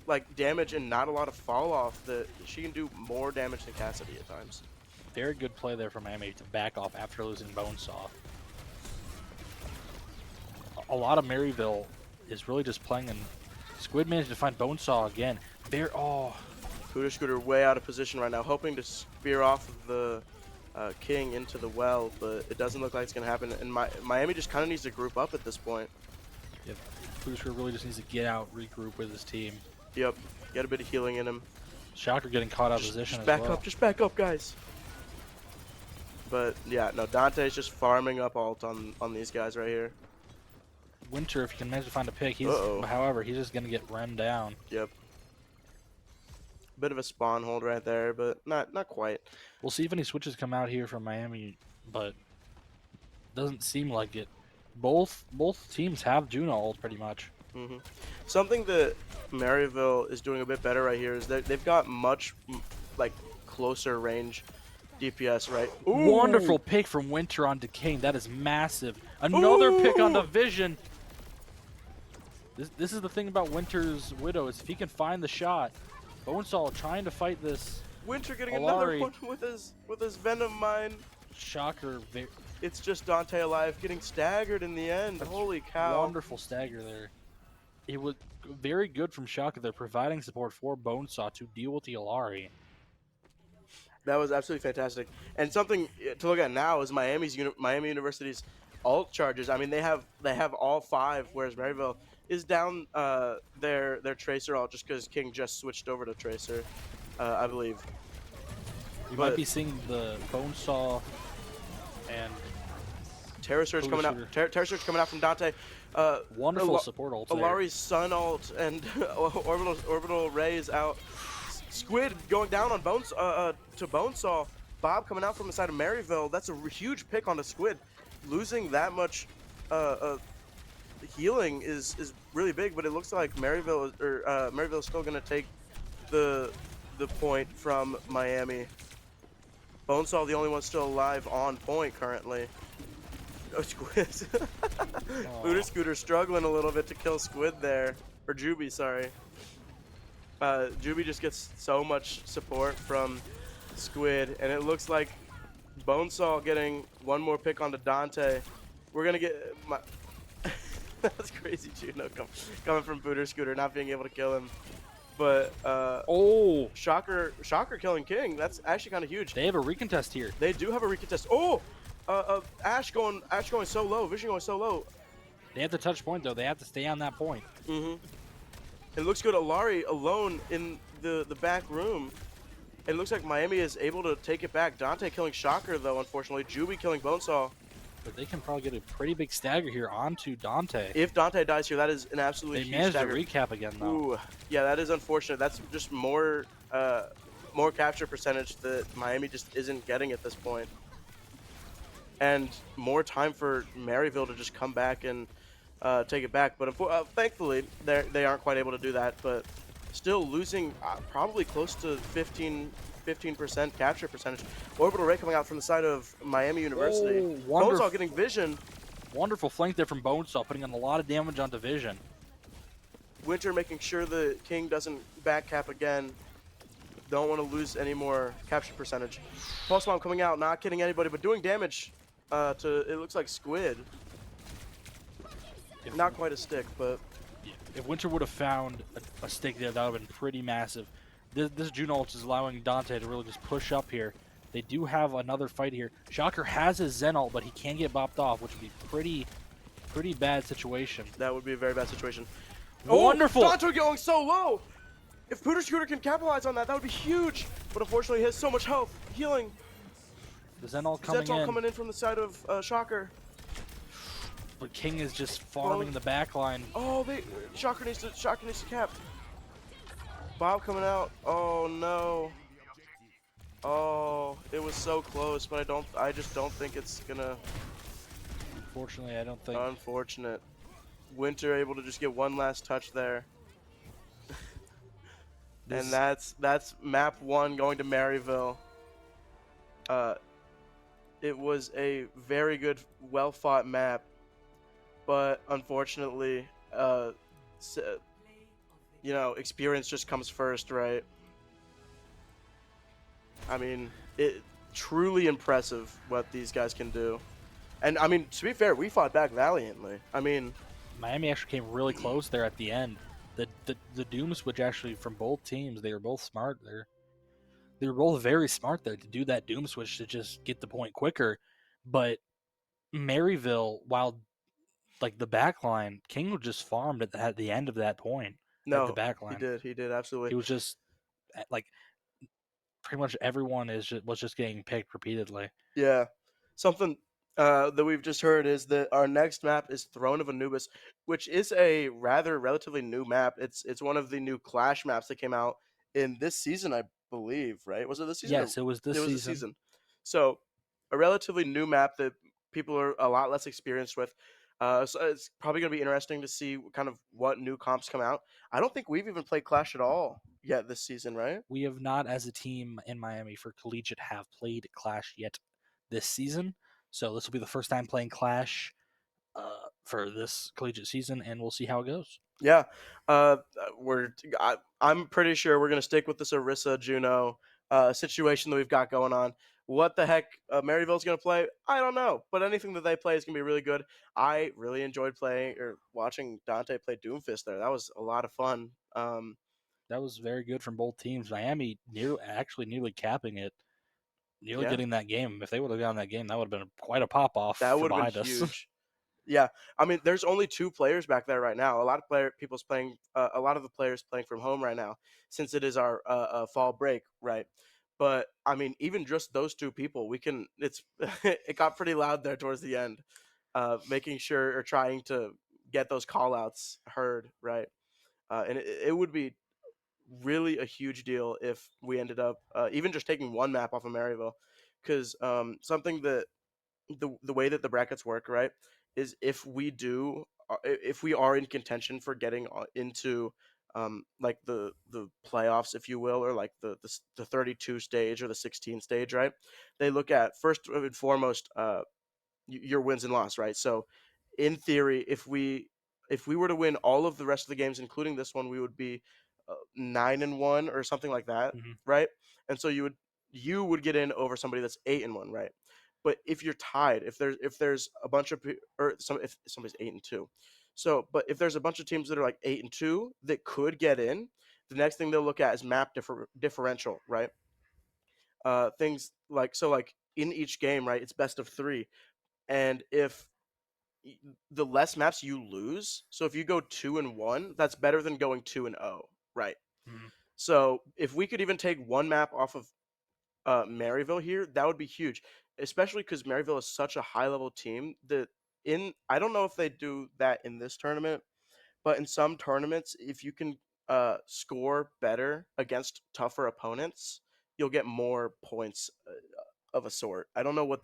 like damage and not a lot of fall off that she can do more damage than Cassidy at times. Very good play there from Miami to back off after losing Bonesaw. A lot of Maryville is really just playing, and Squid managed to find Bonesaw again. Poodoo Scooter way out of position right now, hoping to spear off of the King into the well, but it doesn't look like it's going to happen. And Miami just kind of needs to group up at this point. Yep. Poodoo Scooter really just needs to get out, regroup with his team. Yep, get a bit of healing in him. Shocker getting caught out of position just back as well. Just back up, guys. But yeah, no, Dante's just farming up ult on these guys right here. Winter, if he can manage to find a pick, Uh-oh. however, he's just gonna get run down. Yep. Bit of a spawn hold right there, but not quite. We'll see if any switches come out here from Miami, but doesn't seem like it. Both teams have Juno ult pretty much. hmm Something that Maryville is doing a bit better right here is that they've got much like closer range DPS, right? Ooh, Wonderful pick from Winter on Decay. That is massive. Another pick on ooh! Division. This is the thing about Winter's Widow is if he can find the shot. Bonesaw trying to fight this. Winter getting another Alari. one with his Venom Mine. Shocker. It's just Dante alive, getting staggered in the end. That's Holy cow! wonderful stagger there. It was very good from Shocker there, providing support for Bonesaw to deal with the Alari. That was absolutely fantastic. And something to look at now is Miami University's alt charges. I mean, they have all 5, whereas Maryville is down their Tracer alt just because King just switched over to Tracer, I believe. We might But be seeing the Bonesaw and Terror Surge coming out. Terror Surge coming out from Dante. wonderful support ult there. Alari's Sun ult and orbital rays out. Squid going down on to Bonesaw. Bob coming out from the side of Maryville. That's a huge pick on the Squid. Losing that much healing is really big, but it looks like Maryville is still going to take the point from Miami. Bonesaw the only one still alive on point currently. Oh, Squid. Booter Scooter struggling a little bit to kill Squid there. Or Juby, sorry. Juby just gets so much support from Squid, and it looks like Bonesaw getting one more pick onto Dante. We're gonna get my. That's crazy, Juno coming from Booter Scooter, not being able to kill him. But Shocker killing King. That's actually kind of huge. They have a recontest here. They do have a recontest. Oh, Ash going so low, Vision going so low. They have to touch point though. They have to stay on that point. It looks good. Alari alone in the back room. It looks like Miami is able to take it back. Dante killing Shocker though, unfortunately. Juby killing Bonesaw. But they can probably get a pretty big stagger here onto Dante. If Dante dies here, that is an absolutely huge managed stagger. to recap again though. Ooh, yeah, that is unfortunate. That's just more capture percentage that Miami just isn't getting at this point. And more time for Maryville to just come back and take it back. But thankfully, they aren't quite able to do that. But still losing probably close to 15% capture percentage. Orbital Ray coming out from the side of Miami University. Bonesaw getting Vision. Wonderful flank there from Bonesaw, putting on a lot of damage on Division. Winter making sure the King doesn't back cap again. Don't want to lose any more capture percentage. Pulse Bomb coming out, not getting anybody, but doing damage to, it looks like Squid. Not quite a stick, but... If Winter would have found a stick there, that would have been pretty massive. This Juno ult is allowing Dante to really just push up here. They do have another fight here. Shocker has his Zen ult, but he can get bopped off, which would be pretty bad situation. That would be a very bad situation. Wonderful! Oh, Dante going so low! If Pooter Scooter can capitalize on that, that would be huge! But unfortunately, he has so much health. Healing. The Zen ult coming in from the side of Shocker. But King is just farming the back line. Oh, Shocker needs to cap. Bob coming out. Oh no. Oh, it was so close, but I just don't think it's gonna. Unfortunately, I don't think. Unfortunate. Winter able to just get one last touch there. And that's map 1 going to Maryville. It was a very good, well-fought map, but unfortunately, experience just comes first, right? I mean, it truly impressive what these guys can do. And I mean, to be fair, we fought back valiantly. I mean, Miami actually came really close there at the end. The Doom switch actually from both teams, they were both smart there. They were both very smart there to do that Doom switch to just get the point quicker. But Maryville, while like the back line, King was just farmed at the end of that point. no, at the back line. He did absolutely. He was just like pretty much everyone was just getting picked repeatedly. Yeah. Something that we've just heard is that our next map is Throne of Anubis, which is a rather relatively new map. It's one of the new Clash maps that came out in this season, I believe. Right? Was it this season or Yes, it was it this was this season. season? So a relatively new map that people are a lot less experienced with. So it's probably going to be interesting to see kind of what new comps come out. I don't think we've even played Clash at all yet this season, right? We have not, as a team in Miami for collegiate, have played Clash yet this season. So this will be the first time playing Clash for this collegiate season, and we'll see how it goes. Yeah, I'm pretty sure we're gonna stick with this Orisa Juno situation that we've got going on. What the heck Maryville's gonna play? I don't know, but anything that they play is gonna be really good. I really enjoyed playing or watching Dante play Doomfist there. That was a lot of fun. That was very good from both teams. Miami nearly capping it, nearly Yeah, getting that game. If they would have gotten that game, that would have been quite a pop off that for would have been behind us. huge. Yeah, I mean, there's only two players back there right now. A lot of people's playing. A lot of the players playing from home right now, since it is our fall break, right? But I mean, even just those two people, we can. It's it got pretty loud there towards the end, making sure or trying to get those call outs heard, right? And it would be really a huge deal if we ended up even just taking one map off of Maryville, because something that the way that the brackets work, right, is if we are in contention for getting into like the playoffs, if you will, or like the 32 stage or the 16 stage, right? They look at first and foremost your wins and loss, right? So in theory, if we were to win all of the rest of the games, including this one, we would be 9-1 or something like that, Mhm. right? And so you would get in over somebody that's 8-1, right? But if you're tied, if there's a bunch of or some if somebody's 8-2, so but if there's a bunch of teams that are like 8-2 that could get in, the next thing they'll look at is map differential, right? Things like so like in each game, right? It's best of three, and if the less maps you lose. So if you go 2-1, that's better than going 2-0, right? Mhm. So if we could even take one map off of Maryville here, that would be huge, especially because Maryville is such a high level team that in I don't know if they do that in this tournament, but in some tournaments, if you can score better against tougher opponents, you'll get more points of a sort. I don't know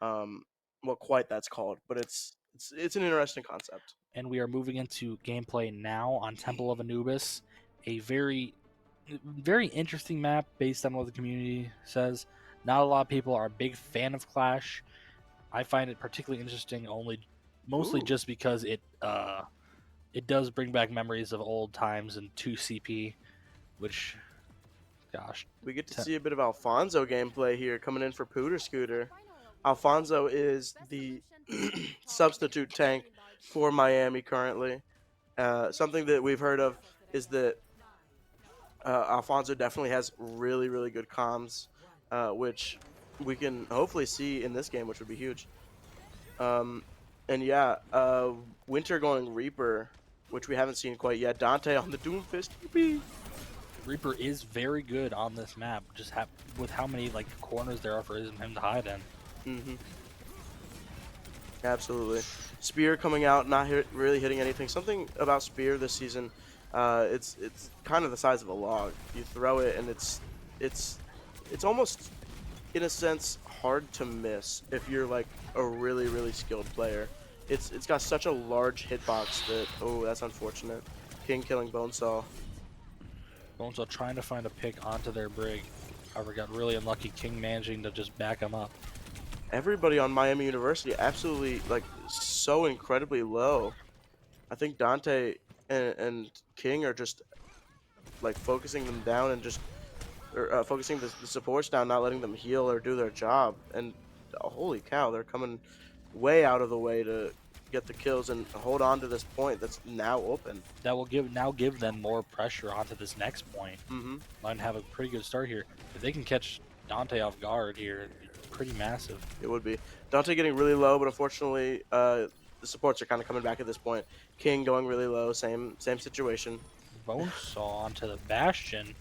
um, what quite that's called, but it's an interesting concept. And we are moving into gameplay now on Temple of Anubis, a very interesting map based on what the community says. Not a lot of people are a big fan of Clash. I find it particularly interesting mostly Ooh, just because it does bring back memories of old times and 2CP, which gosh, we get to te- see a bit of Alfonso gameplay here coming in for Pooter Scooter. Alfonso is the substitute tank for Miami currently. Something that we've heard of is that Alfonso definitely has really, really good comms, which we can hopefully see in this game, which would be huge. Um, and yeah, Winter going Reaper, which we haven't seen quite yet. Dante on the Doomfist. Yippee! Reaper is very good on this map. With how many like corners there are for him to hide in. Mm-hmm. Absolutely. Spear coming out, not really hitting anything. Something about Spear this season, it's kind of the size of a log. You throw it, and it's it's almost in a sense hard to miss if you're like a really really skilled player. It's got such a large hitbox that that's unfortunate. King killing Bonesaw. Bonesaw trying to find a pick onto their brig. However, got really unlucky. King managing to just back him up. Everybody on Miami University absolutely like so incredibly low. I think Dante and King are just like focusing them down and just or focusing the supports down, not letting them heal or do their job. And holy cow, they're coming way out of the way to get the kills and hold on to this point that's now open. That will give them more pressure onto this next point. Hmm. Might have a pretty good start here. If they can catch Dante off guard here, it'd be pretty massive. It would be Dante getting really low, but unfortunately, the supports are kind of coming back at this point. King going really low, same situation. Bonesaw onto the Bastion,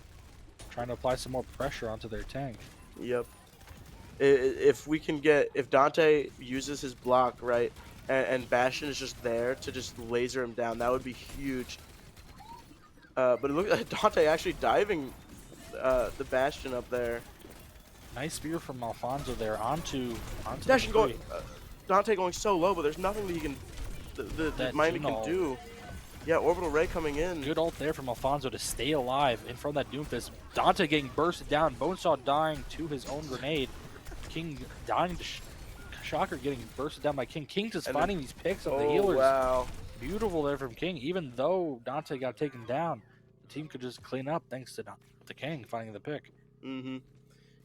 trying to apply some more pressure onto their tank. Yep. If we can get if Dante uses his block right, and Bastion is just there to just laser him down, that would be huge. But it look like Dante actually diving the Bastion up there. Nice spear from Alfonso there onto the Bastion going McCree. Dante going so low, but there's nothing that he can the That Miami can Juno, do. Yeah, orbital ray coming in. good ult there from Alfonso to stay alive in front of that Doomfist. Dante getting bursted down. Bonesaw dying to his own grenade. King dying to Shocker getting bursted down by King. King just And finding these picks of the oh healers. wow. Beautiful there from King. Even though Dante got taken down, the team could just clean up thanks to the King finding the pick. Mm-hmm.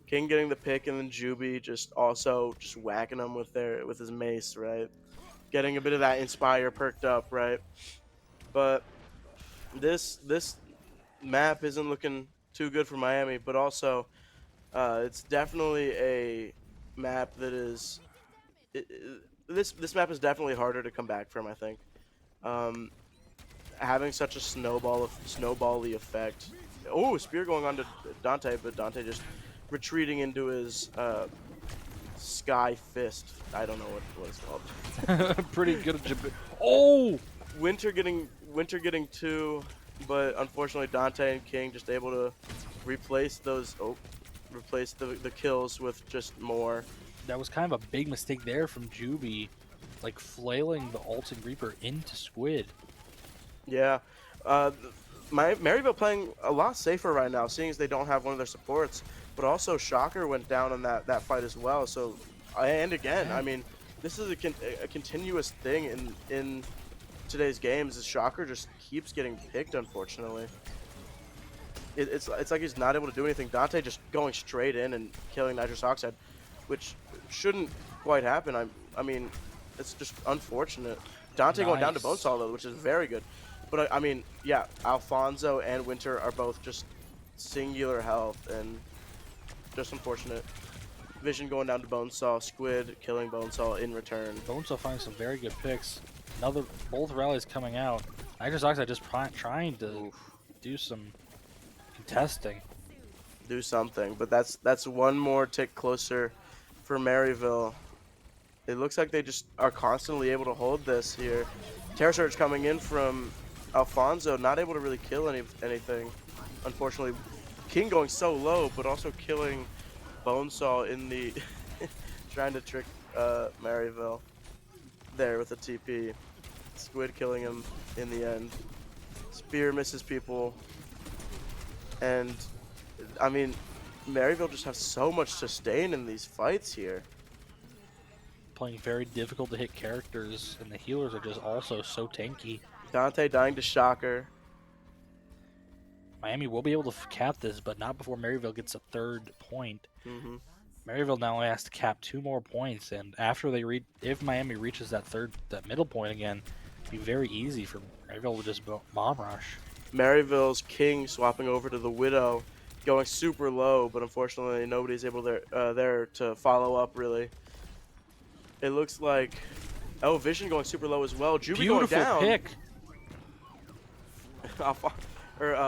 King getting the pick, and then Juby just also just whacking him with his mace, right? Getting a bit of that inspire perked up, right? But this map isn't looking too good for Miami, but also it's definitely a map that is this map is definitely harder to come back from. I think um, having such a snowbally effect. Oh, spear going on to Dante, but Dante just retreating into his sky fist. I don't know what it's called. Pretty good at Oh! Winter getting two, but unfortunately Dante and King just able to replace those. Oh, replace the kills with just more. That was kind of a big mistake there from Juby, like flailing the Alton Reaper into Squid. Yeah, uh, my Maryville playing a lot safer right now, seeing as they don't have one of their supports. But also Shocker went down in that fight as well. So, and again, I mean, this is a continuous thing in today's games. Is Shocker just keeps getting picked, unfortunately. It's like he's not able to do anything. Dante just going straight in and killing Nitrous Oxide, which shouldn't quite happen. I mean, it's just unfortunate. Dante going down to Nice. Bonesaw though, which is very good. But I mean, yeah, Alfonso and Winter are both just singular health and just unfortunate. Vision going down to Bonesaw, Squid killing Bonesaw in return. Bonesaw finding some very good picks. Both rallies coming out. Nitrous Oxide just trying to Oof. do some contesting. Do something, but that's one more tick closer for Maryville. It looks like they just are constantly able to hold this here. Terror Surge coming in from Alfonso, not able to really kill anything. Unfortunately, King going so low, but also killing Bonesaw in the trying to trick Maryville there with a TP. Squid killing him in the end. Spear misses people, and I mean, Maryville just has so much sustain in these fights here. Playing very difficult to hit characters, and the healers are just also so tanky. Dante dying to Shocker. Miami will be able to cap this, but not before Maryville gets a third point. Mm-hmm. Maryville now only has to cap 2 more points, and after they if Miami reaches that middle point again, it'd be very easy for Maryville to just bomb rush. Maryville's King swapping over to the Widow, going super low, but unfortunately nobody's able there to follow up really. It looks like Vision going super low as well. Juby Beautiful going down. pick.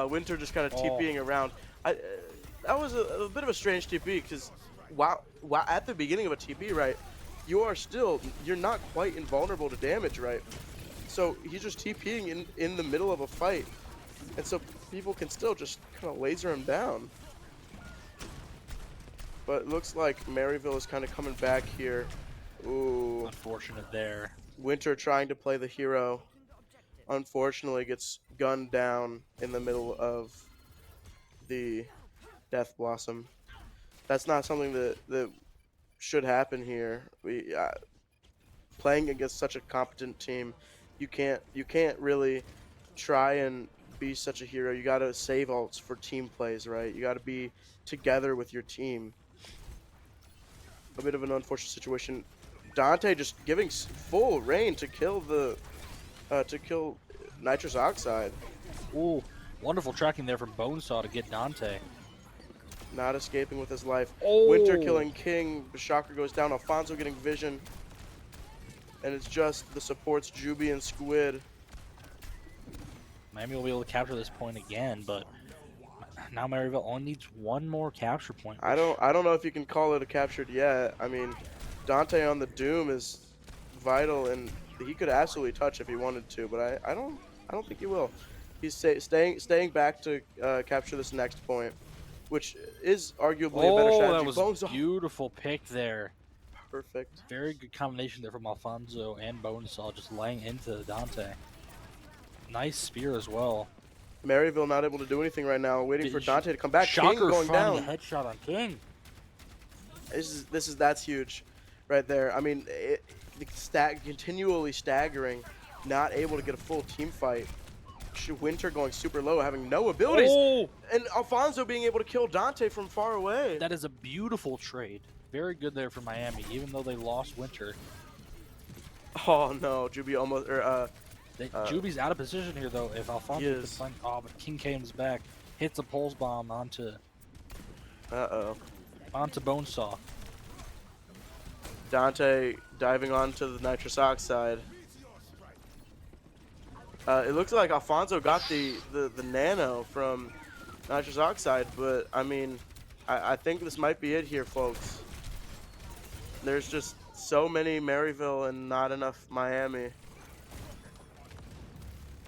Winter just kind of TPing around. That was a bit of a strange TP because while at the beginning of a TP, right, you're not quite invulnerable to damage, right? So he's just TPing in the middle of a fight, and so people can still just kind of laser him down. But it looks like Maryville is kind of coming back here. Ooh. Unfortunate there. Winter trying to play the hero. Unfortunately gets gunned down in the middle of the Death Blossom. That's not something that should happen here. Playing against such a competent team, you can't really try and be such a hero. You gotta save ults for team plays, right? You gotta be together with your team. A bit of an unfortunate situation. Dante just giving full reign to kill Nitrous Oxide. Ooh, wonderful tracking there from Bonesaw to get Dante. Not escaping with his life. Oh. Winter killing King. Shocker goes down. Alfonso getting Vision. And it's just the supports Juby and Squid. Miami will be able to capture this point again, but Now Maryville only needs one more capture point, I which don't know if you can call it a captured yet. I mean, Dante on the Doom is vital, and he could absolutely touch if he wanted to, but I don't think he will. He's staying back to capture this next point, which is arguably a better oh, that strategy. was Bonesaw, beautiful pick there. perfect. Very good combination there from Alfonso and Bonesaw, just laying into Dante. Nice spear as well. Maryville not able to do anything right now, waiting for Dante to come back. King Shocker going finding a down. headshot on King. That's huge, right there. I mean, continually staggering, not able to get a full team fight. Winter going super low, having no abilities, Oh, and Alfonso being able to kill Dante from far away. that is a beautiful trade. Very good there for Miami, even though they lost Winter. Oh no, Juby almost Juby's out of position here, though. If he Alfonso could is. find... Oh, but King comes back. Hits a pulse bomb Uh-oh. onto Bonesaw. Dante diving onto the nitrous oxide. It looks like Alfonso got the nano from nitrous oxide, but I mean, I think this might be it here, folks. There's just so many Maryville and not enough Miami.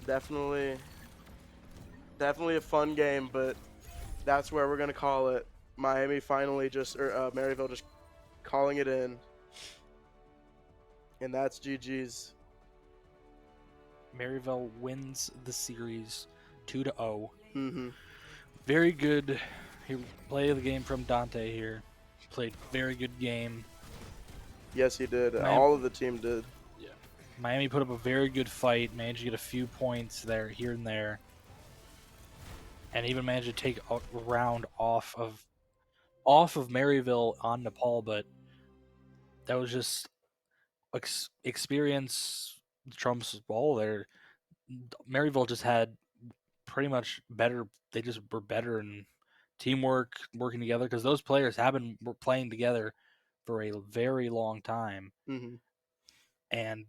Definitely, definitely a fun game, but that's where we're gonna call it. Miami finally Maryville just calling it in, and that's GG's. Maryville wins the series 2-0. Mm-hmm. Very good play of the game from Dante here. Played very good game. Yes, he did. Miami, All of the team did. yeah. Miami put up a very good fight. Managed to get a few points there, here and there, and even managed to take a round off of Maryville on Nepal. But that was just experience trumps ball there. Maryville just had pretty much better. They just were better in teamwork, working together, because those players were playing together for a very long time, Mm-hmm. and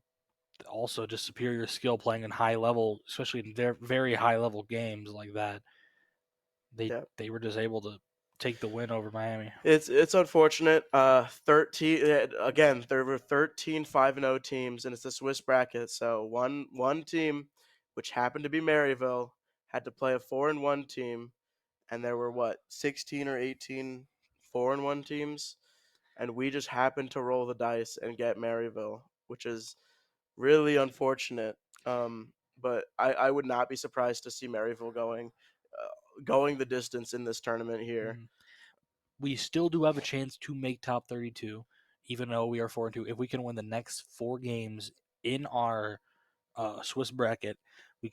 also just superior skill playing in high level, especially in their very high level games like that. Yeah. They were just able to take the win over Miami. It's unfortunate. 13 again. There were 13 5-0 teams, and it's the Swiss bracket. So one team, which happened to be Maryville, had to play a 4-1 team, and there were what 16 or 18 4-1 teams, and we just happened to roll the dice and get Maryville, which is really unfortunate. But I would not be surprised to see Maryville going the distance in this tournament here. Mm. We still do have a chance to make top 32, even though we are 4-2. If we can win the next 4 games in our Swiss bracket, we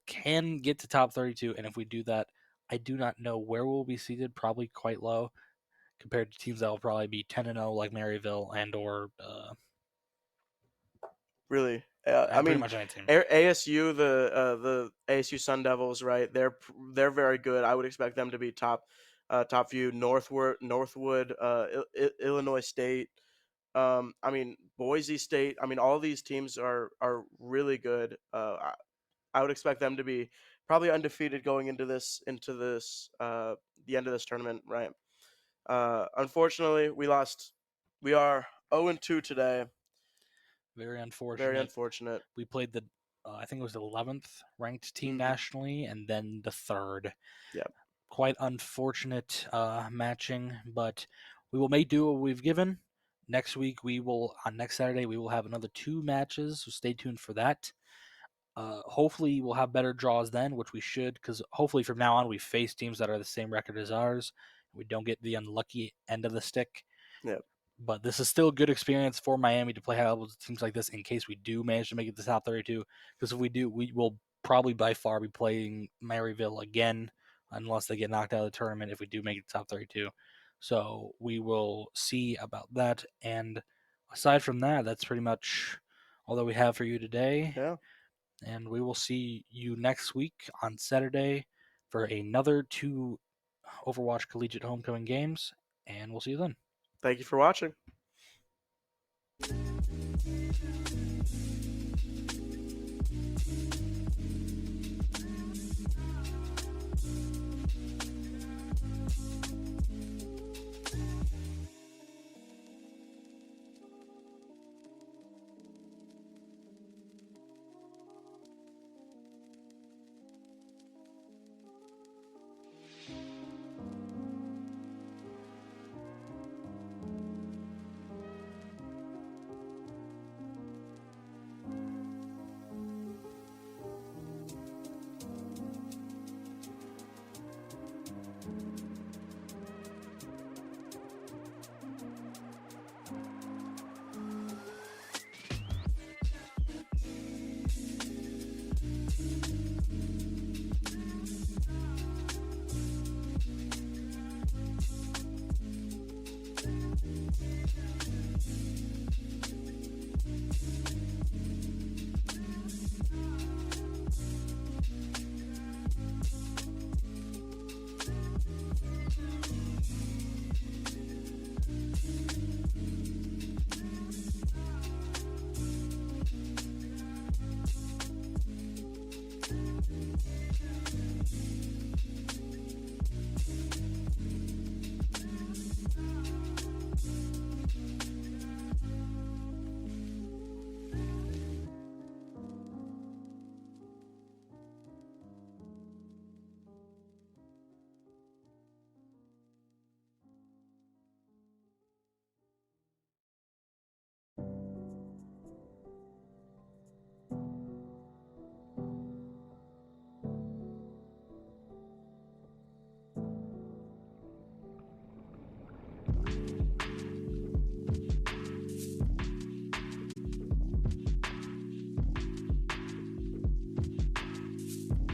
can get to top 32. And if we do that, I do not know where we'll be seated. Probably quite low compared to teams that will probably be 10-0 like Maryville Really, I and pretty mean, much any team. ASU, the ASU Sun Devils, right? They're very good. I would expect them to be top few. Northwood, Illinois State. I mean, Boise State. I mean, all these teams are really good. I would expect them to be probably undefeated going into this the end of this tournament, right? Unfortunately, we lost. We are 0-2 today. Very Very unfortunate. unfortunate. We played I think it was the 11th ranked team Mm-hmm. nationally, and then the third. Yeah. Quite unfortunate matching, but we will make do what we've given. Next week, on next Saturday, we will have another 2 matches, so stay tuned for that. Hopefully, we'll have better draws then, which we should, because hopefully from now on, we face teams that are the same record as ours. We don't get the unlucky end of the stick. Yeah. But this is still a good experience for Miami to play high level teams like this in case we do manage to make it to top 32. Because if we do, we will probably by far be playing Maryville again, unless they get knocked out of the tournament if we do make it to top 32. So we will see about that. And aside from that, that's pretty much all that we have for you today. Yeah. And we will see you next week on Saturday for another 2 Overwatch Collegiate Homecoming games. And we'll see you then. Thank you for watching.